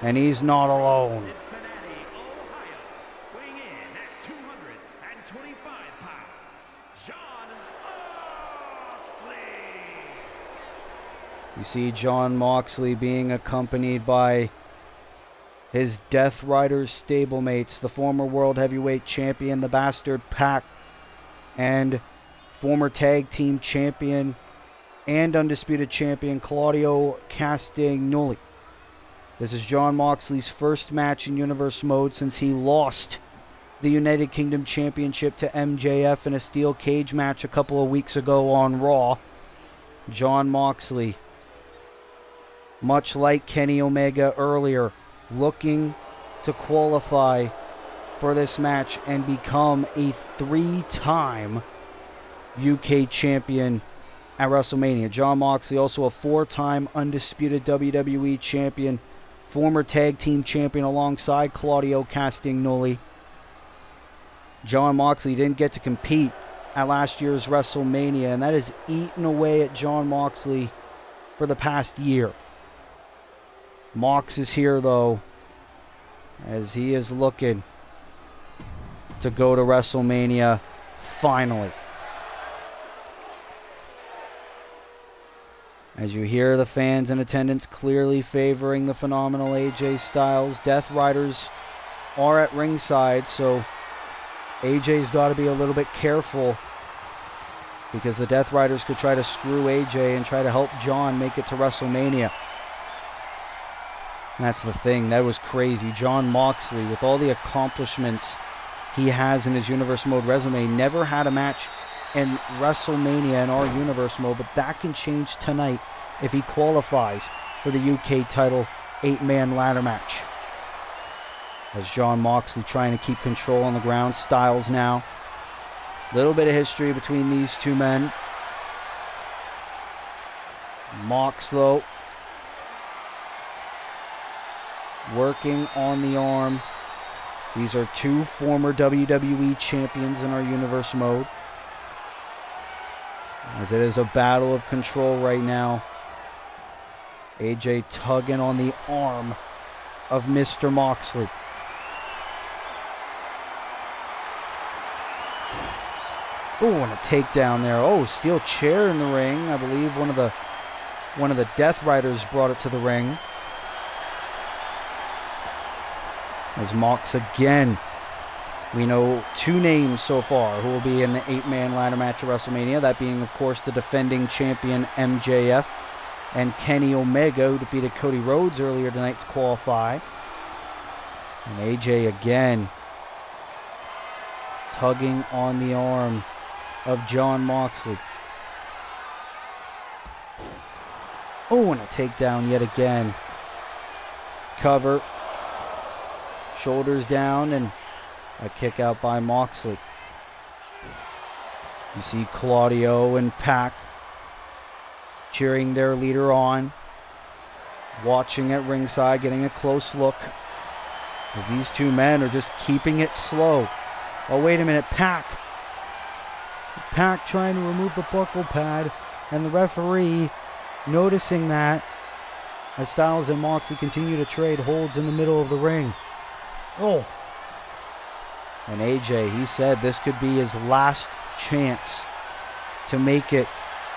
And he's not alone. Cincinnati, Ohio, weighing in at 225 pounds, Jon Moxley. You see Jon Moxley being accompanied by his Death Riders stablemates, the former World Heavyweight Champion, the Bastard Pac, and former Tag Team Champion and Undisputed Champion Claudio Castagnoli. This is Jon Moxley's first match in Universe Mode since he lost the United Kingdom Championship to MJF in a steel cage match a couple of weeks ago on Raw. Jon Moxley much like Kenny Omega earlier, looking to qualify for this match and become a 3-time UK champion at WrestleMania. Jon Moxley, also a 4-time undisputed WWE champion, former tag team champion alongside Claudio Castagnoli. Jon Moxley didn't get to compete at last year's WrestleMania, and that has eaten away at Jon Moxley for the past year. Mox is here, though, as he is looking to go to WrestleMania finally. As you hear the fans in attendance clearly favoring the phenomenal AJ Styles, Death Riders are at ringside, so AJ's got to be a little bit careful because the Death Riders could try to screw AJ and try to help Jon make it to WrestleMania. And that's the thing. That was crazy. Jon Moxley, with all the accomplishments he has in his Universe Mode resume, never had a match in WrestleMania in our Universe Mode, but that can change tonight if he qualifies for the UK title 8-man ladder match. As Jon Moxley trying to keep control on the ground. Styles now. Little bit of history between these two men. Mox, though, working on the arm. These are two former WWE champions in our Universe Mode, as it is a battle of control right now. AJ tugging on the arm of Mr. Moxley. Oh, and a takedown there. Oh, steel chair in the ring. I believe one of the Death Riders brought it to the ring. As Mox again. We know two names so far who will be in the 8-man ladder match at WrestleMania. That being, of course, the defending champion MJF and Kenny Omega, who defeated Cody Rhodes earlier tonight to qualify. And AJ again tugging on the arm of Jon Moxley. Oh, and a takedown yet again. Cover. Shoulders down, and a kick out by Moxley. You see Claudio and Pac cheering their leader on. Watching at ringside, getting a close look. As these two men are just keeping it slow. Oh, wait a minute, Pac trying to remove the buckle pad, and the referee noticing that as Styles and Moxley continue to trade holds in the middle of the ring. Oh. And AJ, he said this could be his last chance to make it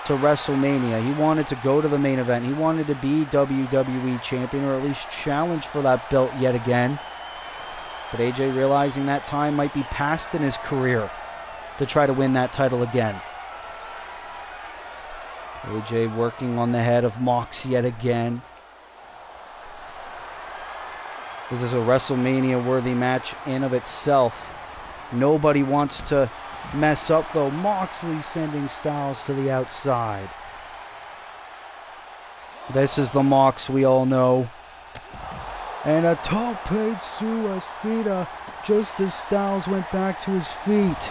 to WrestleMania. He wanted to go to the main event. He wanted to be WWE champion, or at least challenge for that belt yet again. But AJ realizing that time might be past in his career to try to win that title again. AJ working on the head of Mox yet again. This is a WrestleMania-worthy match in of itself. Nobody wants to mess up, though. Moxley sending Styles to the outside. This is the Mox we all know. And a tope suicida just as Styles went back to his feet.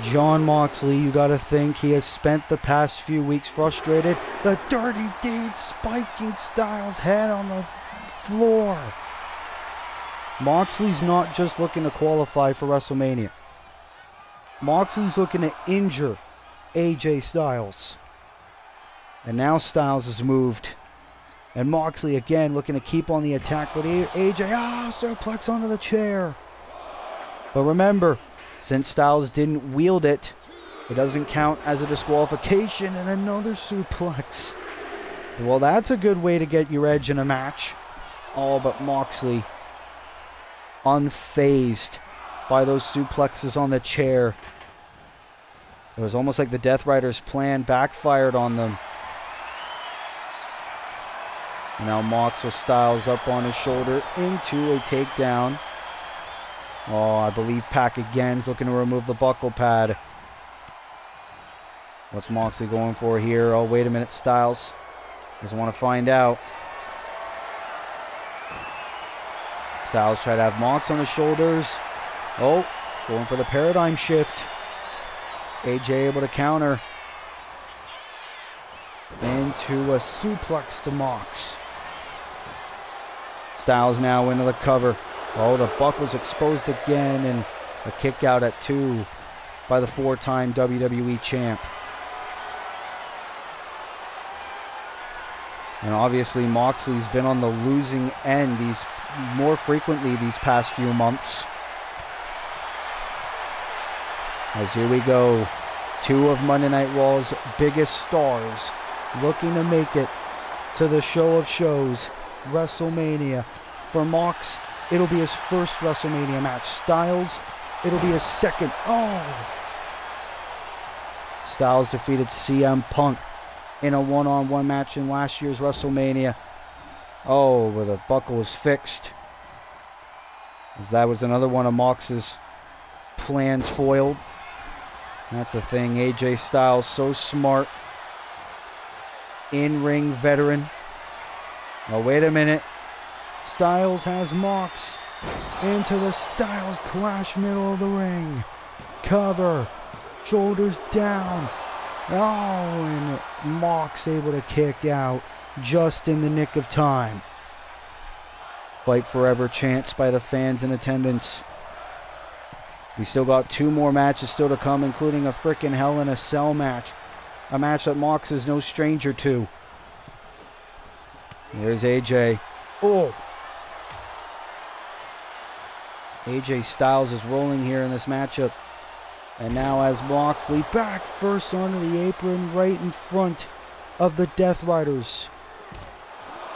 Jon Moxley, you gotta think he has spent the past few weeks frustrated. The Dirty Deed spiking Styles' head on the floor. Moxley's not just looking to qualify for WrestleMania. Moxley's looking to injure AJ Styles. And now Styles has moved. And Moxley again looking to keep on the attack, but AJ, suplex onto the chair. But remember, since Styles didn't wield it, it doesn't count as a disqualification, and another suplex. Well, that's a good way to get your edge in a match. Oh, but Moxley, unfazed by those suplexes on the chair. It was almost like the Death Riders' plan backfired on them. And now Mox with Styles up on his shoulder into a takedown. Oh, I believe Pac again is looking to remove the buckle pad. What's Moxley going for here? Oh, wait a minute, Styles doesn't want to find out. Styles try to have Mox on the shoulders. Oh, going for the paradigm shift. AJ able to counter into a suplex to Mox. Styles now into the cover. Oh, the buckle's exposed again, and a kick out at 2 by the 4-time WWE champ. And obviously Moxley's been on the losing end more frequently these past few months. As here we go, 2 of Monday Night Raw's biggest stars looking to make it to the show of shows, WrestleMania. For Mox, it'll be his first WrestleMania match. Styles, it'll be his second. Oh! Styles defeated CM Punk in a one-on-one match in last year's WrestleMania. Oh, where the buckle was fixed. As that was another one of Mox's plans foiled. That's the thing, AJ Styles, so smart. In-ring veteran. Oh, wait a minute. Styles has Mox into the Styles Clash middle of the ring. Cover. Shoulders down. Oh, and Mox able to kick out just in the nick of time. Fight forever chants by the fans in attendance. We still got 2 more matches still to come, including a frickin' Hell in a Cell match. A match that Mox is no stranger to. Here's AJ. Oh! AJ Styles is rolling here in this matchup. And now as Moxley back first onto the apron right in front of the Death Riders.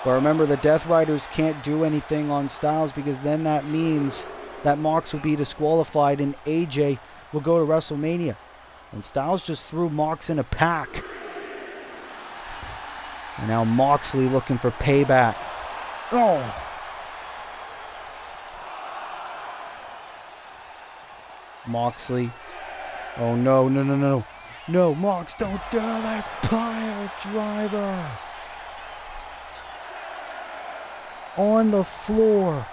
But remember, the Death Riders can't do anything on Styles because then that means that Mox will be disqualified and AJ will go to WrestleMania. And Styles just threw Mox in a pack. And now Moxley looking for payback. Oh! Moxley. Oh, no. No, Mox, don't do this. Pile driver. On the floor.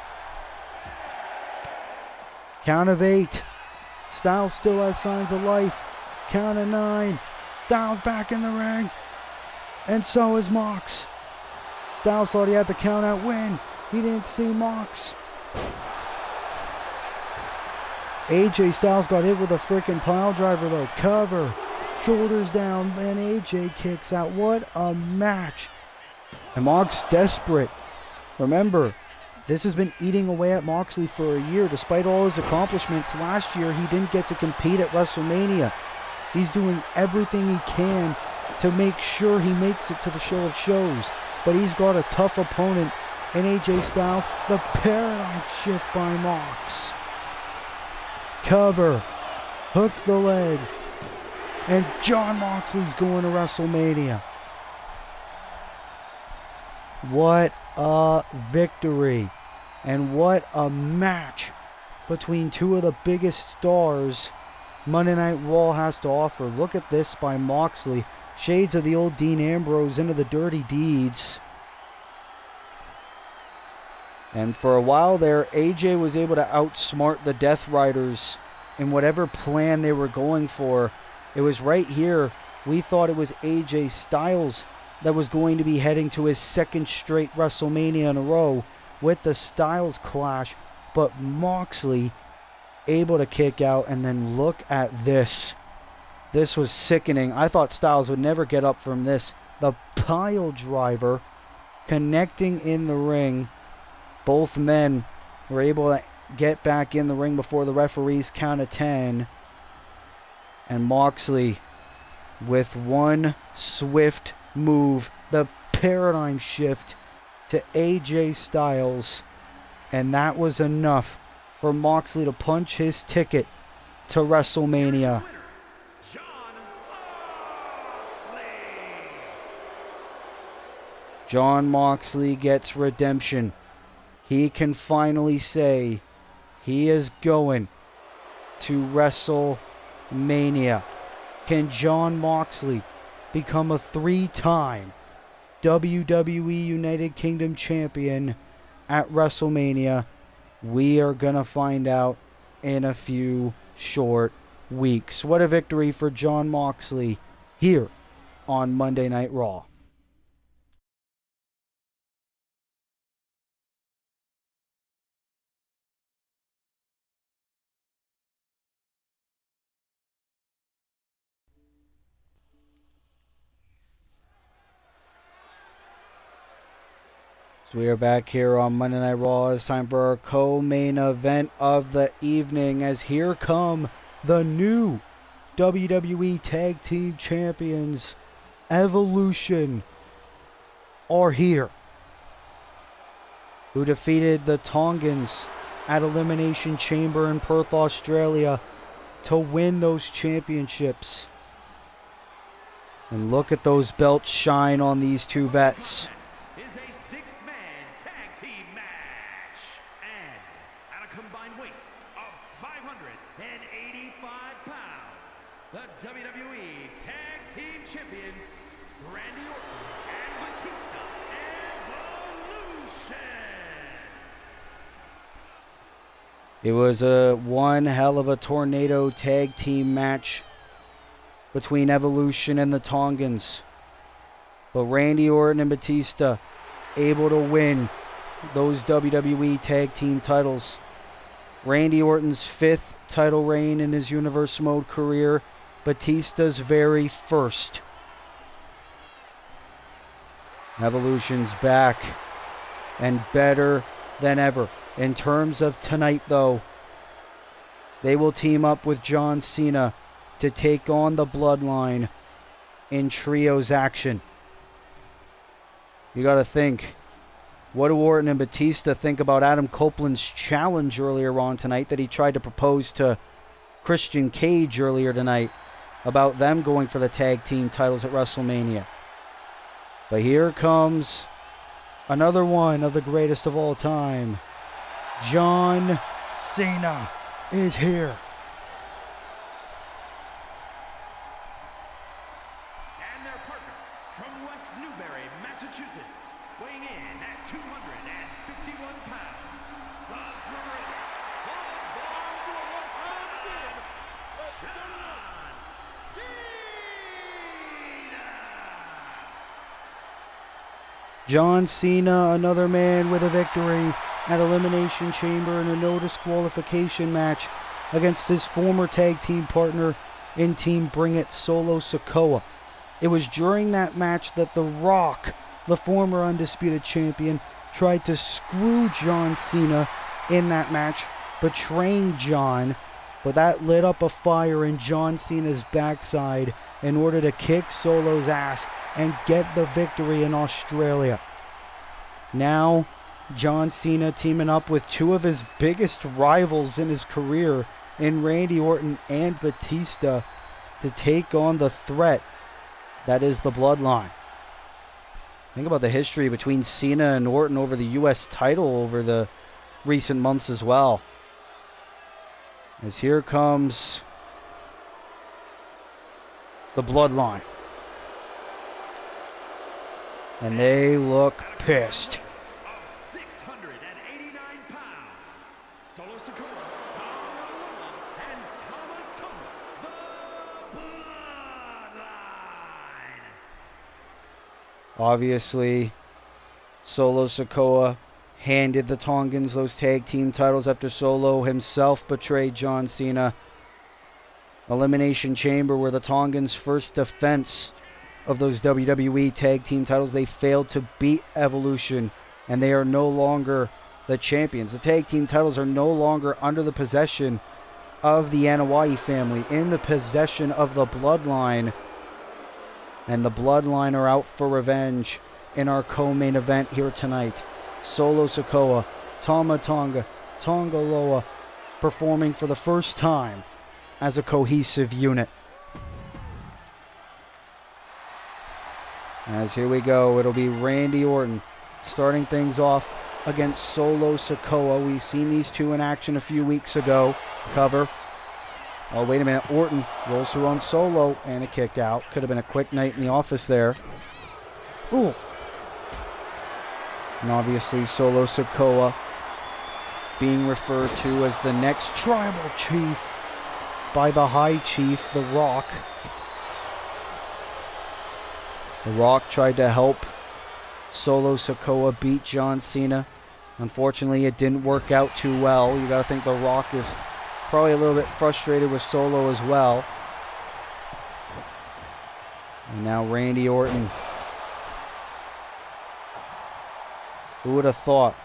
Count of 8. Styles still has signs of life. Count of 9. Styles back in the ring. And so is Mox. Styles thought he had the count out win. He didn't see Mox. AJ Styles got hit with a freaking pile driver though. Cover. Shoulders down. And AJ kicks out. What a match. And Mox desperate. Remember, this has been eating away at Moxley for a year. Despite all his accomplishments, last year he didn't get to compete at WrestleMania. He's doing everything he can to make sure he makes it to the show of shows. But he's got a tough opponent in AJ Styles. The paradigm shift by Mox. Cover. Hooks the leg. And Jon Moxley's going to WrestleMania. What a victory. And what a match between 2 of the biggest stars Monday Night Raw has to offer. Look at this by Moxley. Shades of the old Dean Ambrose into the dirty deeds. And for a while there, AJ was able to outsmart the Death Riders in whatever plan they were going for. It was right here. We thought it was AJ Styles that was going to be heading to his 2nd straight WrestleMania in a row with the Styles Clash. But Moxley able to kick out, and then look at this. This was sickening. I thought Styles would never get up from this. The pile driver connecting in the ring. Both men were able to get back in the ring before the referees count of 10. And Moxley with one swift move, the paradigm shift to AJ Styles. And that was enough for Moxley to punch his ticket to WrestleMania. Jon Moxley gets redemption. He can finally say he is going to WrestleMania. can Jon Moxley become a 3-time WWE United Kingdom champion at WrestleMania? We are going to find out in a few short weeks. What a victory for Jon Moxley here on Monday Night Raw. So we are back here on Monday Night Raw. It's time for our co-main event of the evening, as here come the new WWE Tag Team Champions. Evolution are here, who defeated the Tongans at Elimination Chamber in Perth, Australia, to win those championships. And look at those belts shine on these two vets. Is a six-man tag team match. And at a combined weight of 585 pounds, the WWE Tag Team Champions, Randy Orton and Batista Evolution. It was a one hell of a tornado tag team match between Evolution and the Tongans. But Randy Orton and Batista able to win those WWE Tag Team titles. Randy Orton's 5th title reign in his Universe Mode career. Batista's very first. Evolution's back and better than ever. In terms of tonight, though, they will team up with John Cena to take on the Bloodline in trios action. You got to think, what do Orton and Batista think about Adam Copeland's challenge earlier on tonight that he tried to propose to Christian Cage earlier tonight about them going for the tag team titles at WrestleMania? But here comes another one of the greatest of all time. John Cena is here. And their partner from West Newbury, Massachusetts, weighing in at 251 pounds, the greatest John Cena, another man with a victory at Elimination Chamber in a no disqualification match against his former tag team partner in Team Bring It, Solo Sikoa. It was during that match that The Rock, the former undisputed champion, tried to screw John Cena in that match, betraying John, but that lit up a fire in John Cena's backside in order to kick Solo's ass and get the victory in Australia. Now, John Cena teaming up with two of his biggest rivals in his career in Randy Orton and Batista to take on the threat that is the Bloodline. Think about the history between Cena and Orton over the U.S. title over the recent months as well. As here comes the Bloodline. And they look pissed. 689 pounds, Solo Sikoa, and Tama Tonga, the Bloodline. Obviously, Solo Sikoa handed the Tongans those tag team titles after Solo himself betrayed John Cena. Elimination Chamber were the Tongans' first defense of those WWE tag team titles. They failed to beat Evolution, and they are no longer the champions. The tag team titles are no longer under the possession of the Anoa'i family, in the possession of the Bloodline. And the Bloodline are out for revenge in our co-main event here tonight. Solo Sikoa, Tama Tonga, Tonga Loa performing for the first time as a cohesive unit. As here we go, it'll be Randy Orton starting things off against Solo Sikoa. We've seen these two in action a few weeks ago. Cover. Oh, wait a minute. Orton rolls through on Solo and a kick out. Could have been a quick night in the office there. Ooh. And obviously Solo Sikoa being referred to as the next tribal chief by the High Chief, The Rock. The Rock tried to help Solo Sikoa beat John Cena. Unfortunately, it didn't work out too well. You got to think The Rock is probably a little bit frustrated with Solo as well. And now Randy Orton. Who would have thought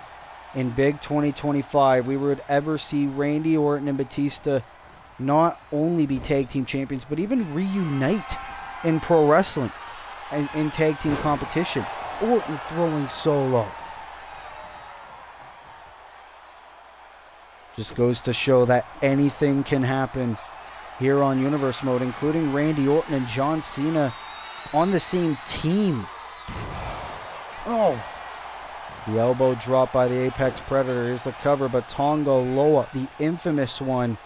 in big 2025 we would ever see Randy Orton and Batista not only be tag team champions, but even reunite in pro wrestling and in tag team competition. Orton throwing Solo. Just goes to show that anything can happen here on Universe Mode, including Randy Orton and John Cena on the same team. Oh! The elbow drop by the Apex Predator. Here's the cover, but Tonga Loa, the infamous one.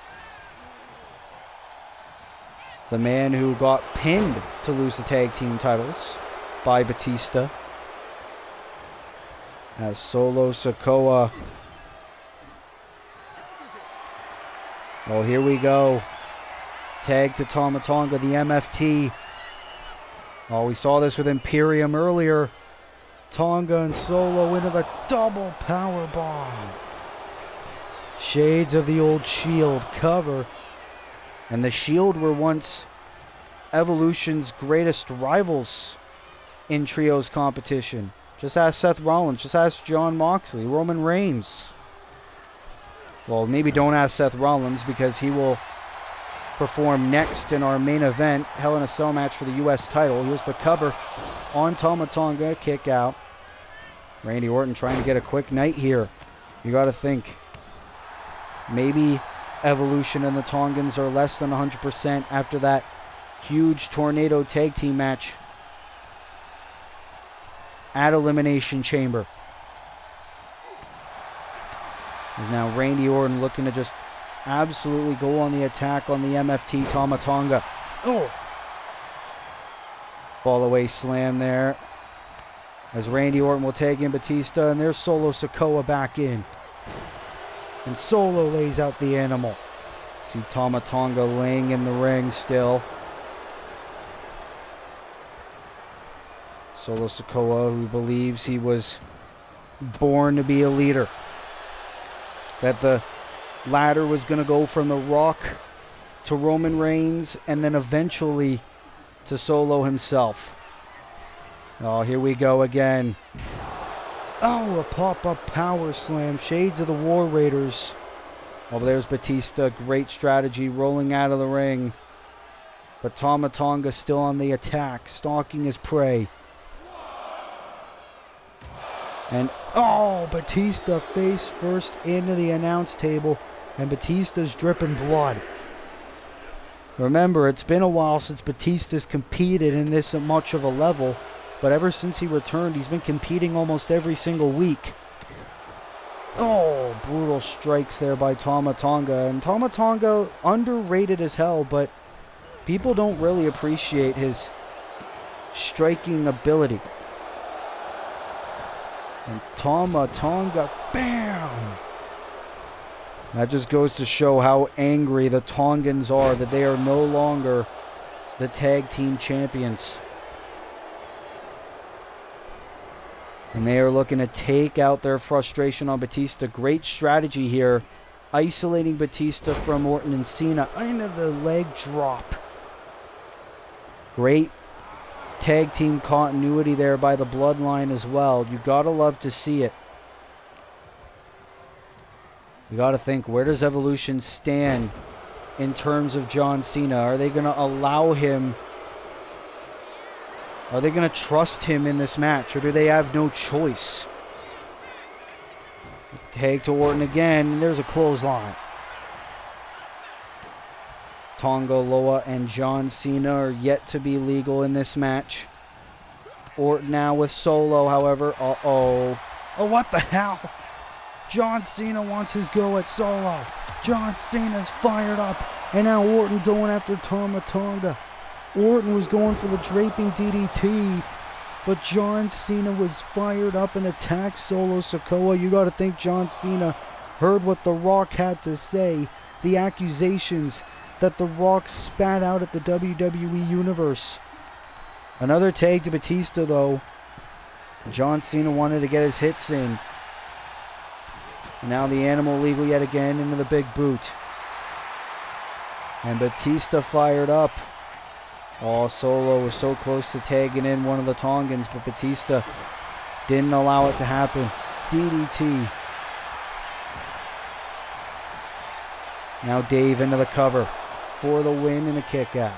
The man who got pinned to lose the tag team titles by Batista. As Solo Sikoa. Oh, here we go. Tag to Tama Tonga, the MFT. Oh, we saw this with Imperium earlier. Tonga and Solo into the double power bomb. Shades of the old Shield cover. And the Shield were once Evolution's greatest rivals in trios competition. Just ask Seth Rollins, just ask Jon Moxley, Roman Reigns. Well, maybe don't ask Seth Rollins because he will perform next in our main event, Hell in a Cell match for the U.S. title. Here's the cover on Tama Tonga, kick out. Randy Orton trying to get a quick night here. You got to think maybe Evolution and the Tongans are less than 100% after that huge tornado tag team match at Elimination Chamber. Is now Randy Orton looking to just absolutely go on the attack on the MFT Tama Tonga. Oh! Fall away slam there. As Randy Orton will tag in Batista, and there's Solo Sikoa back in. And Solo lays out the animal. See Tama Tonga laying in the ring still. Solo Sikoa, who believes he was born to be a leader. That the ladder was going to go from The Rock to Roman Reigns and then eventually to Solo himself. Oh, here we go again. Oh, a pop-up power slam. Shades of the War Raiders. Oh, there's Batista. Great strategy rolling out of the ring. But Tama Tonga still on the attack, stalking his prey. And, oh, Batista face first into the announce table, and Batista's dripping blood. Remember, it's been a while since Batista's competed in this much of a level, but ever since he returned, he's been competing almost every single week. Oh, brutal strikes there by Tama Tonga. And Tama Tonga, underrated as hell, but people don't really appreciate his striking ability. And Tama Tonga, bam! That just goes to show how angry the Tongans are that they are no longer the tag team champions. And they are looking to take out their frustration on Batista. Great strategy here. Isolating Batista from Orton and Cena. Into the leg drop. Great tag team continuity there by the Bloodline as well. You gotta love to see it. You gotta think, where does Evolution stand in terms of John Cena? Are they gonna allow him? Are they gonna trust him in this match, or do they have no choice? Tag to Orton again, and there's a clothesline. Tonga Loa and John Cena are yet to be legal in this match. Orton now with Solo, however. Uh-oh. Oh, what the hell? John Cena wants his go at Solo. John Cena's fired up, And now Orton going after Tama Tonga. Orton was going for the draping DDT, but John Cena was fired up and attacked Solo Sikoa. You got to think John Cena heard what The Rock had to say, the accusations that The Rock spat out at the WWE Universe. Another tag to Batista, though. John Cena wanted to get his hits in. And now the Animal Legal yet again into the big boot. And Batista fired up. Oh, Solo was so close to tagging in one of the Tongans, but Batista didn't allow it to happen. DDT. Now Dave into the cover for the win and a kick out.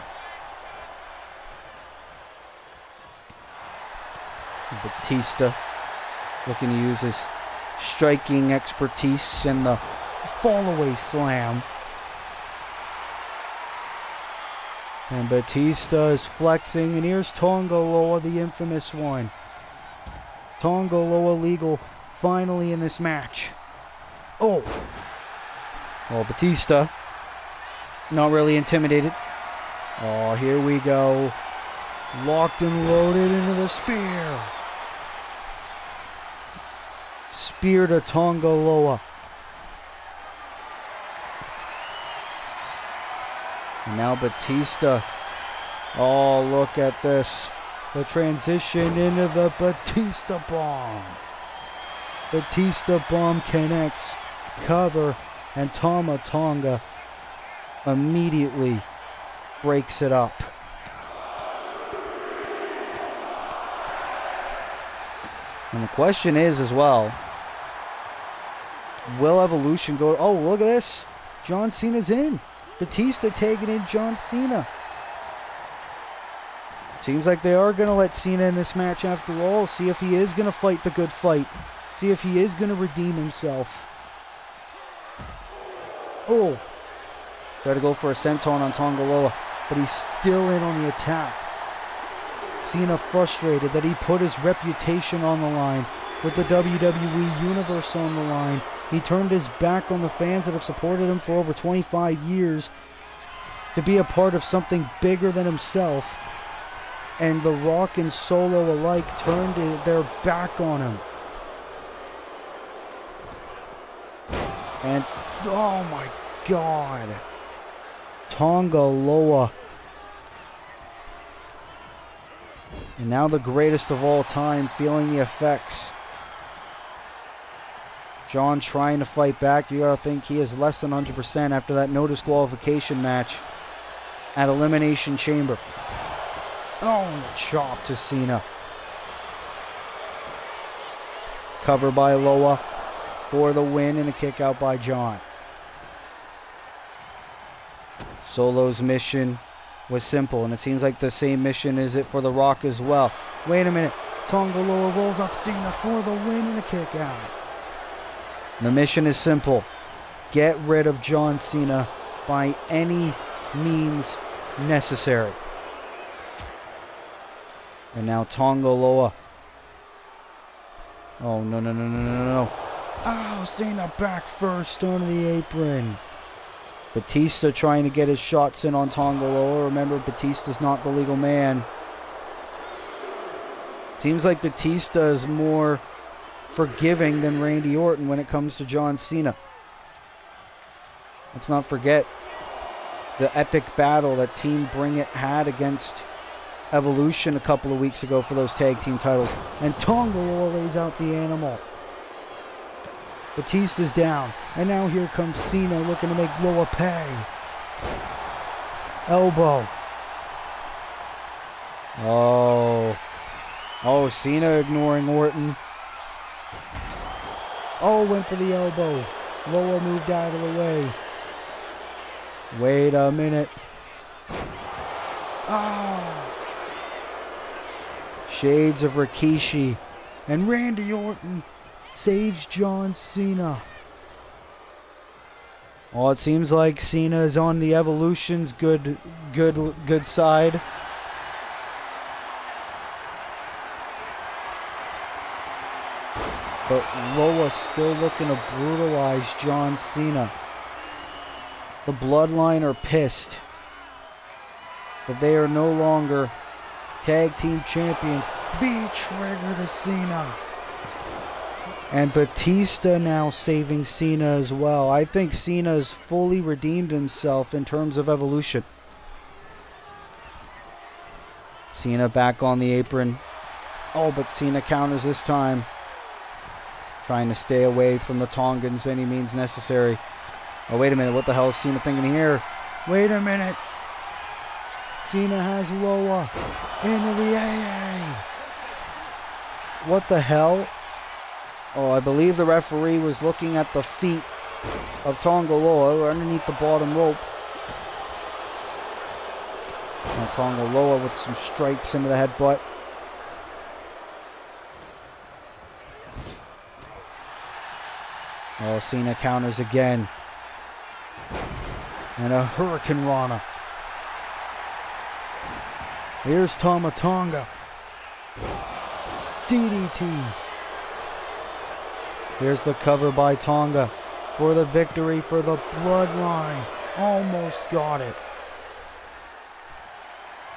Batista looking to use his striking expertise and the fall-away slam. And Batista is flexing, and here's Tonga Loa, the infamous one. Tonga Loa legal finally in this match. Oh! Well, Batista, not really intimidated. Oh, here we go. Locked and loaded into the spear. Spear to Tonga Loa. And now Batista. Oh, look at this. The transition into the Batista bomb. Batista bomb connects. Cover. And Tama Tonga immediately breaks it up. And the question is as well, will Evolution go? Oh, look at this. John Cena's in. Batista tagging in John Cena. Seems like they are going to let Cena in this match after all. See if he is going to fight the good fight. See if he is going to redeem himself. Oh. Tried to go for a senton on Tonga Loa, but he's still in on the attack. Cena frustrated that he put his reputation on the line with the WWE Universe on the line. He turned his back on the fans that have supported him for over 25 years to be a part of something bigger than himself. And The Rock and Solo alike turned their back on him. And, oh my God. Tonga Loa. And now the greatest of all time, feeling the effects. John trying to fight back. You gotta think he is less than 100% after that no disqualification match at Elimination Chamber. Oh, and the chop to Cena. Cover by Loa for the win and a kick out by John. Solo's mission was simple, and it seems like the same mission is it for The Rock as well. Wait a minute. Tonga Loa rolls up Cena for the win and a kick out. The mission is simple. Get rid of John Cena by any means necessary. And now Tonga Loa. Oh, no, no, no, no, no, no. Oh, Cena back first onto the apron. Batista trying to get his shots in on Tonga Loa. Remember, Batista's not the legal man. Seems like Batista is more forgiving than Randy Orton when it comes to John Cena. Let's not forget the epic battle that Team Bring It had against Evolution a couple of weeks ago for those tag team titles. And Tonga Loa lays out the animal. Batista's down. And now here comes Cena looking to make Loa pay. Elbow. Oh. Oh, Cena ignoring Orton. Oh, went for the elbow. Loa moved out of the way. Wait a minute. Oh. Shades of Rikishi. And Randy Orton saves John Cena. Well, it seems like Cena is on the Evolution's good side. But Loa still looking to brutalize John Cena. The Bloodline are pissed that they are no longer tag team champions. V-trigger to Cena. And Batista now saving Cena as well. I think Cena has fully redeemed himself in terms of Evolution. Cena back on the apron. Oh, but Cena counters this time. Trying to stay away from the Tongans any means necessary. Oh, wait a minute. What the hell is Cena thinking here? Wait a minute. Cena has Loa into the AA. What the hell? Oh, I believe the referee was looking at the feet of Tonga Loa underneath the bottom rope. Now Tonga Loa with some strikes into the headbutt. Oh, Cena counters again. And a Hurricane Rana. Here's Tama Tonga. DDT. Here's the cover by Tonga for the victory for the Bloodline. Almost got it.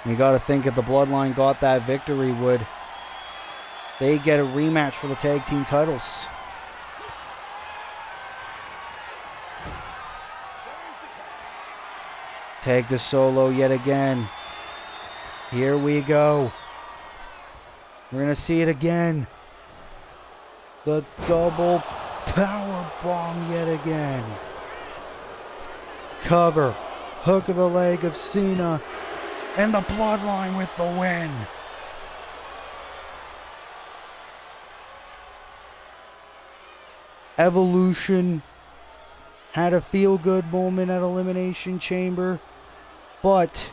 You got to think if the Bloodline got that victory, would they get a rematch for the tag team titles? Tag to Solo yet again. Here we go. We're going to see it again. The double power bomb yet again. Cover. Hook of the leg of Cena. And the Bloodline with the win. Evolution had a feel-good moment at Elimination Chamber, but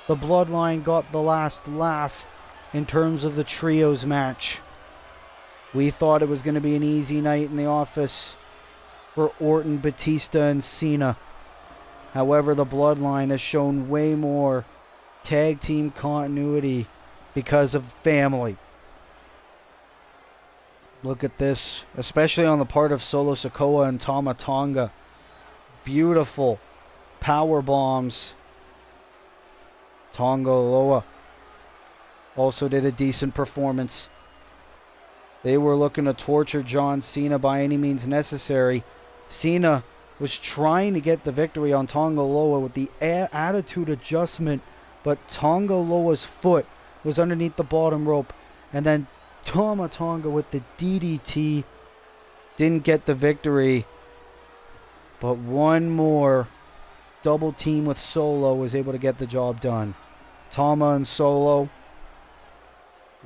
the Bloodline got the last laugh in terms of the trios match. We thought it was going to be an easy night in the office for Orton, Batista, and Cena. However, the Bloodline has shown way more tag team continuity because of family. Look at this, especially on the part of Solo Sikoa and Tama Tonga. Beautiful power bombs. Tonga Loa also did a decent performance. They were looking to torture John Cena by any means necessary. Cena was trying to get the victory on Tonga Loa with the attitude adjustment, but Tonga Loa's foot was underneath the bottom rope, and then Tama Tonga with the DDT didn't get the victory, but one more double team with Solo was able to get the job done. Tama and Solo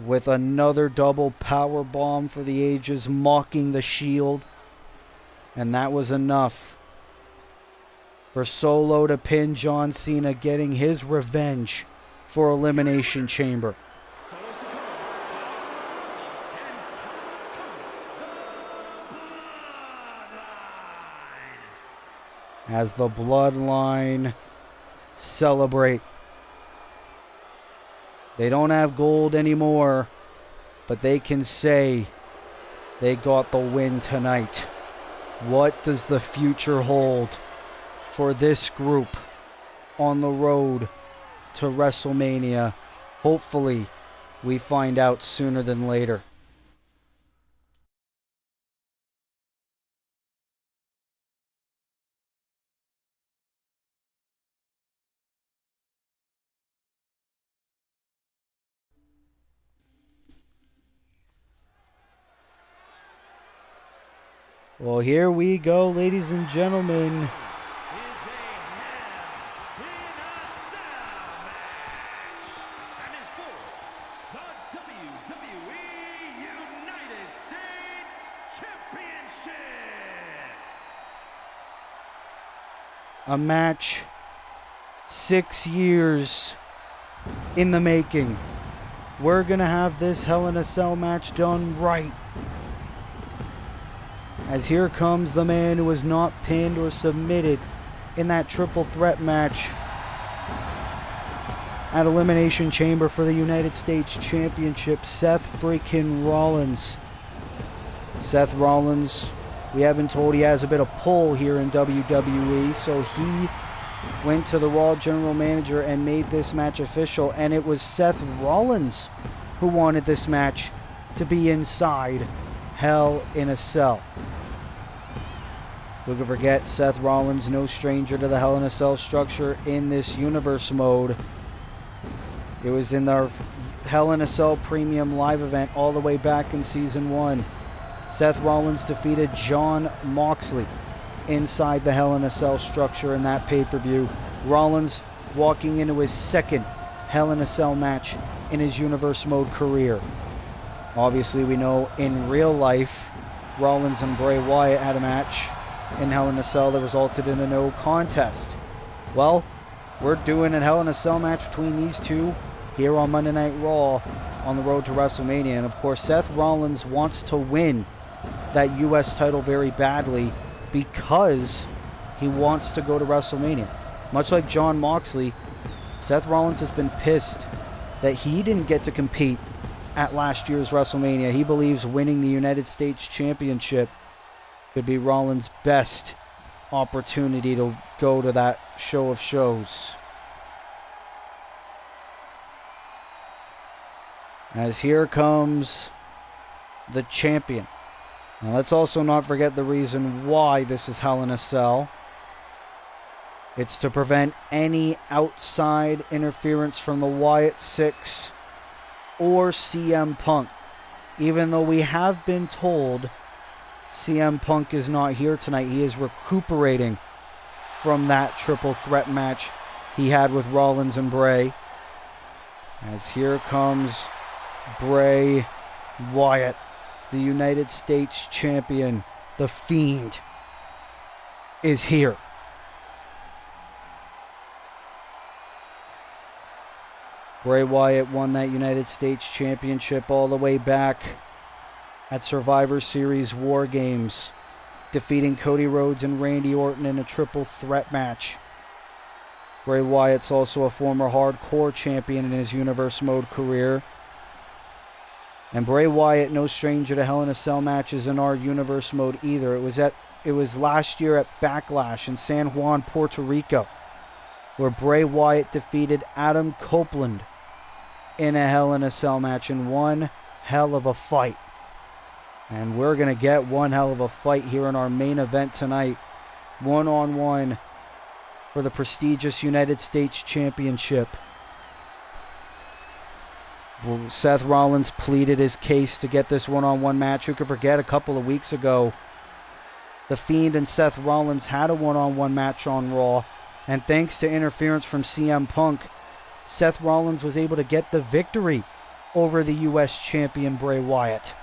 with another double power bomb for the ages, mocking the Shield, and that was enough for Solo to pin John Cena, getting his revenge for Elimination Chamber. As the Bloodline celebrate. They don't have gold anymore, but they can say they got the win tonight. What does the future hold for this group on the road to WrestleMania? Hopefully, we find out sooner than later. Well, here we go, ladies and gentlemen. A match 6 years in the making. We're going to have this Hell in a Cell match done right. As here comes the man who was not pinned or submitted in that triple threat match at Elimination Chamber for the United States Championship, Seth freaking Rollins. Seth Rollins We have been told he has a bit of pull here in WWE, so he went to the Raw general manager and made this match official, and it was Seth Rollins who wanted this match to be inside Hell in a Cell. Who could forget Seth Rollins, no stranger to the Hell in a Cell structure in this universe mode. It was in our Hell in a Cell premium live event all the way back in season 1. Seth Rollins defeated Jon Moxley inside the Hell in a Cell structure in that pay-per-view. Rollins walking into his second Hell in a Cell match in his universe mode career. Obviously, we know in real life, Rollins and Bray Wyatt had a match in Hell in a Cell that resulted in a no contest. Well, we're doing a Hell in a Cell match between these two here on Monday Night Raw on the road to WrestleMania. And of course, Seth Rollins wants to win that U.S. title very badly because he wants to go to WrestleMania. Much like Jon Moxley, Seth Rollins has been pissed that he didn't get to compete at last year's WrestleMania. He believes winning the United States Championship could be Rollins' best opportunity to go to that show of shows. As here comes the champion. Now let's also not forget the reason why this is Hell in a Cell. It's to prevent any outside interference from the Wyatt Six or CM Punk. Even though we have been told CM Punk is not here tonight, he is recuperating from that triple threat match he had with Rollins and Bray. As here comes Bray Wyatt, the United States Champion. The Fiend is here. Bray Wyatt won that United States Championship all the way back at Survivor Series War Games, defeating Cody Rhodes and Randy Orton in a triple threat match. Bray Wyatt's also a former hardcore champion in his Universe Mode career. And Bray Wyatt, no stranger to Hell in a Cell matches in our Universe Mode either. It was last year at Backlash in San Juan, Puerto Rico, where Bray Wyatt defeated Adam Copeland in a Hell in a Cell match in one hell of a fight. And we're going to get one hell of a fight here in our main event tonight. One-on-one for the prestigious United States Championship. Seth Rollins pleaded his case to get this one-on-one match. Who could forget a couple of weeks ago, The Fiend and Seth Rollins had a one-on-one match on Raw. And thanks to interference from CM Punk, Seth Rollins was able to get the victory over the U.S. champion Bray Wyatt.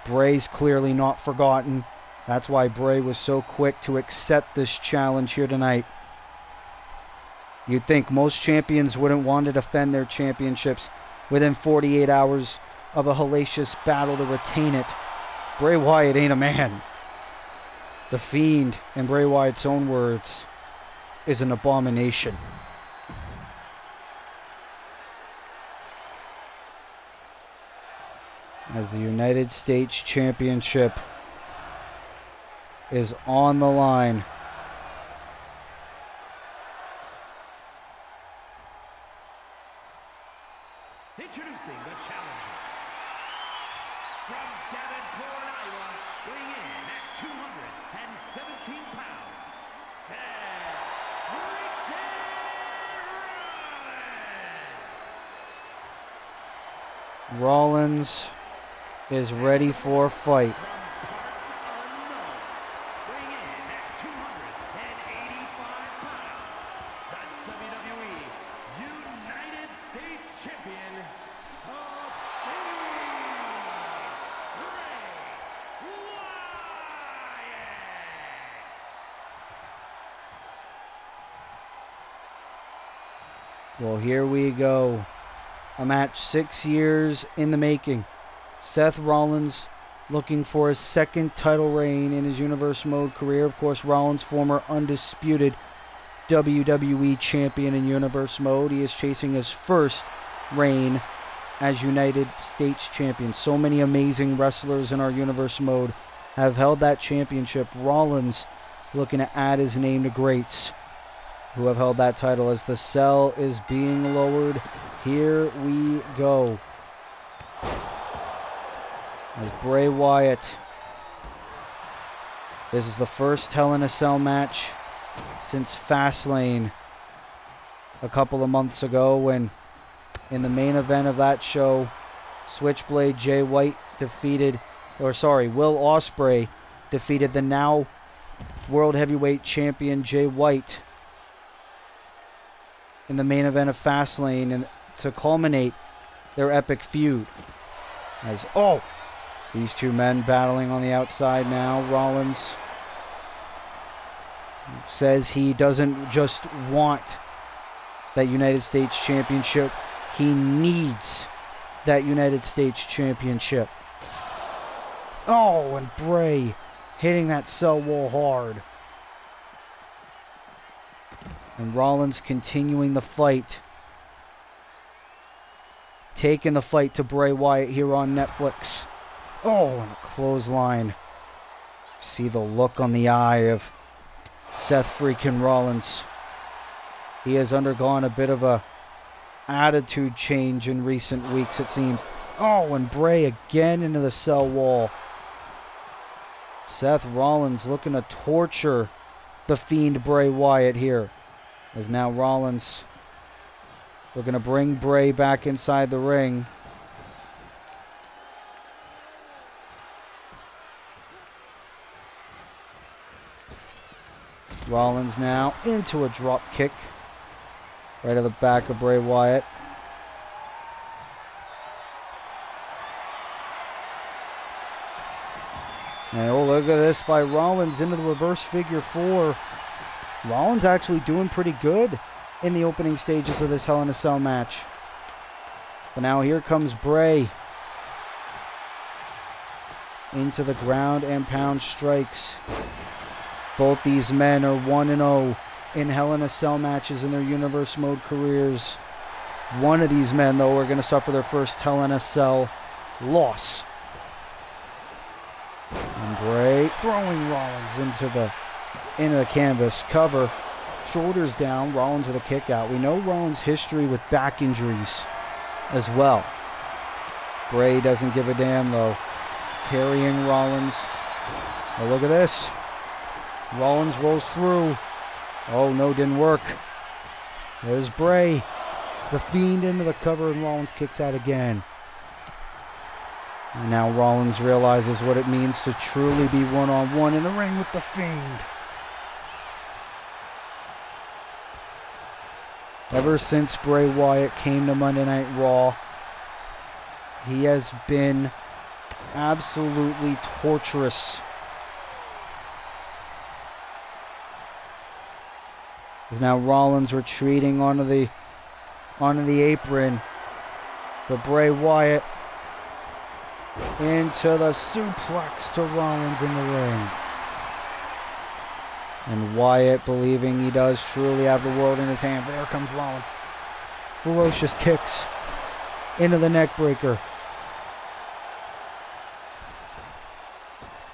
Bray's clearly not forgotten. That's why Bray was so quick to accept this challenge here tonight. You'd think most champions wouldn't want to defend their championships within 48 hours of a hellacious battle to retain it. Bray Wyatt ain't a man. The Fiend, in Bray Wyatt's own words, is an abomination. As the United States Championship is on the line. Introducing the challenger. From Davenport, Iowa, weighing in at 217 pounds, Seth freaking Rollins is ready for a fight. From parts unknown, weighing in at 285 pounds, the WWE United States Champion, the Fiend, Bray Wyatt. Well, here we go. A match 6 years in the making. Seth Rollins looking for his second title reign in his Universe Mode career. Of course, Rollins, former undisputed WWE champion in Universe Mode. He is chasing his first reign as United States champion. So many amazing wrestlers in our Universe Mode have held that championship. Rollins looking to add his name to greats who have held that title as the cell is being lowered. Here we go. As Bray Wyatt. This is the first Hell in a Cell match since Fastlane a couple of months ago, when in the main event of that show, Switchblade Jay White Will Ospreay defeated the now World Heavyweight Champion Jay White in the main event of Fastlane, and to culminate their epic feud. These two men battling on the outside now. Rollins says he doesn't just want that United States Championship, he needs that United States Championship. And Bray hitting that cell wall hard. And Rollins continuing the fight. Taking the fight to Bray Wyatt here on Netflix. And a clothesline. See the look on the eye of Seth freaking Rollins. He has undergone a bit of a attitude change in recent weeks, it seems. And Bray again into the cell wall. Seth Rollins looking to torture the Fiend Bray Wyatt here. As now Rollins looking to bring Bray back inside the ring. Rollins now into a drop kick right at the back of Bray Wyatt. And look at this by Rollins into the reverse figure four. Rollins actually doing pretty good in the opening stages of this Hell in a Cell match. But now here comes Bray. Into the ground and pound strikes. Both these men are 1-0 in Hell in a Cell matches in their Universe Mode careers. One of these men, though, are going to suffer their first Hell in a Cell loss. And Bray throwing Rollins into the canvas. Cover. Shoulders down. Rollins with a kick out. We know Rollins' history with back injuries as well. Bray doesn't give a damn, though. Carrying Rollins. Look at this. Rollins rolls through. No, didn't work. There's Bray. The Fiend into the cover, and Rollins kicks out again. And now Rollins realizes what it means to truly be one-on-one in the ring with the Fiend. Ever since Bray Wyatt came to Monday Night Raw, he has been absolutely torturous. Is now Rollins retreating onto the apron. But Bray Wyatt into the suplex to Rollins in the ring. And Wyatt, believing he does truly have the world in his hand. There comes Rollins. Ferocious kicks into the neck breaker.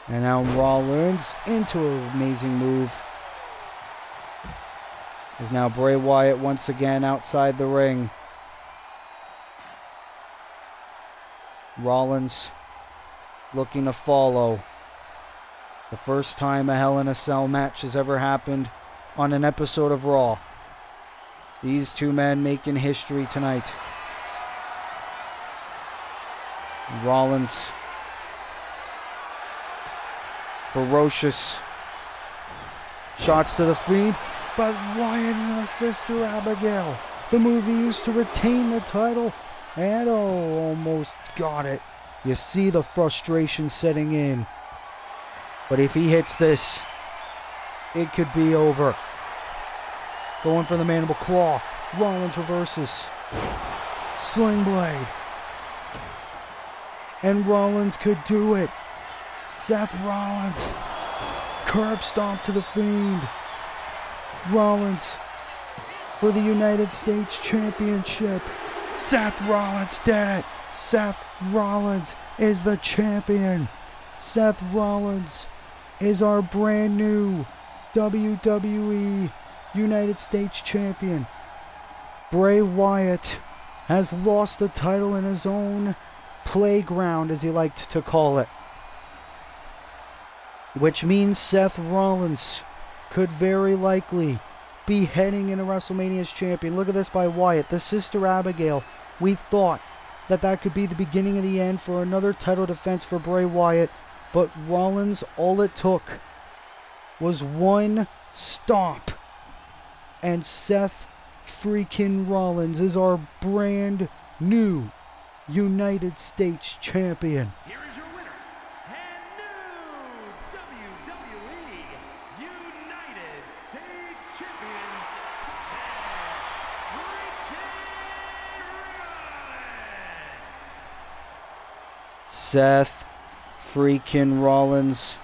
And now Rollins into an amazing move. Is now Bray Wyatt once again outside the ring. Rollins looking to follow. The first time a Hell in a Cell match has ever happened on an episode of Raw. These two men making history tonight. Rollins. Ferocious shots to the Fiend. But Wyatt and his sister Abigail, the move he used to retain the title, and almost got it. You see the frustration setting in. But if he hits this, it could be over. Going for the mandible claw. Rollins reverses. Sling blade. And Rollins could do it. Seth Rollins. Curb stomp to the Fiend. Rollins for the United States Championship. Seth Rollins did it. Seth Rollins is the champion. Seth Rollins is our brand new WWE United States Champion. Bray Wyatt has lost the title in his own playground, as he liked to call it. Which means Seth Rollins could very likely be heading into WrestleMania as champion. Look at this by Wyatt, the Sister Abigail. We thought that could be the beginning of the end for another title defense for Bray Wyatt, but Rollins, all it took was one stomp, and Seth freaking Rollins is our brand new United States Champion. Here is your winner and new WWE United States Champion, Seth Rollins. Seth freaking Rollins,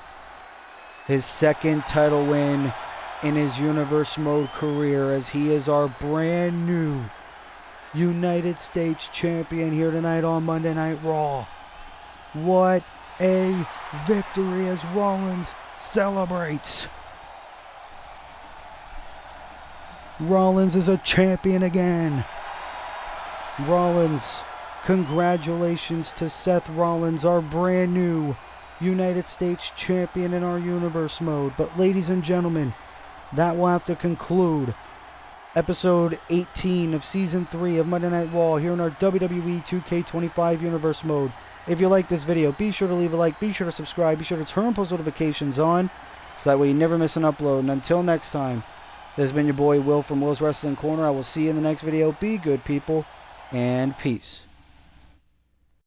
his second title win in his Universe Mode career, as he is our brand new United States Champion here tonight on Monday Night Raw. What a victory as Rollins celebrates. Rollins is a champion again. Rollins, congratulations to Seth Rollins, our brand new United States Champion in our Universe Mode. But ladies and gentlemen, that will have to conclude episode 18 of Season 3 of Monday Night Raw here in our WWE 2K25 Universe Mode. If you like this video, be sure to leave a like, be sure to subscribe, be sure to turn post notifications on, so that way you never miss an upload. And until next time, this has been your boy Will from Will's Wrestling Corner. I will see you in the next video. Be good, people, and peace.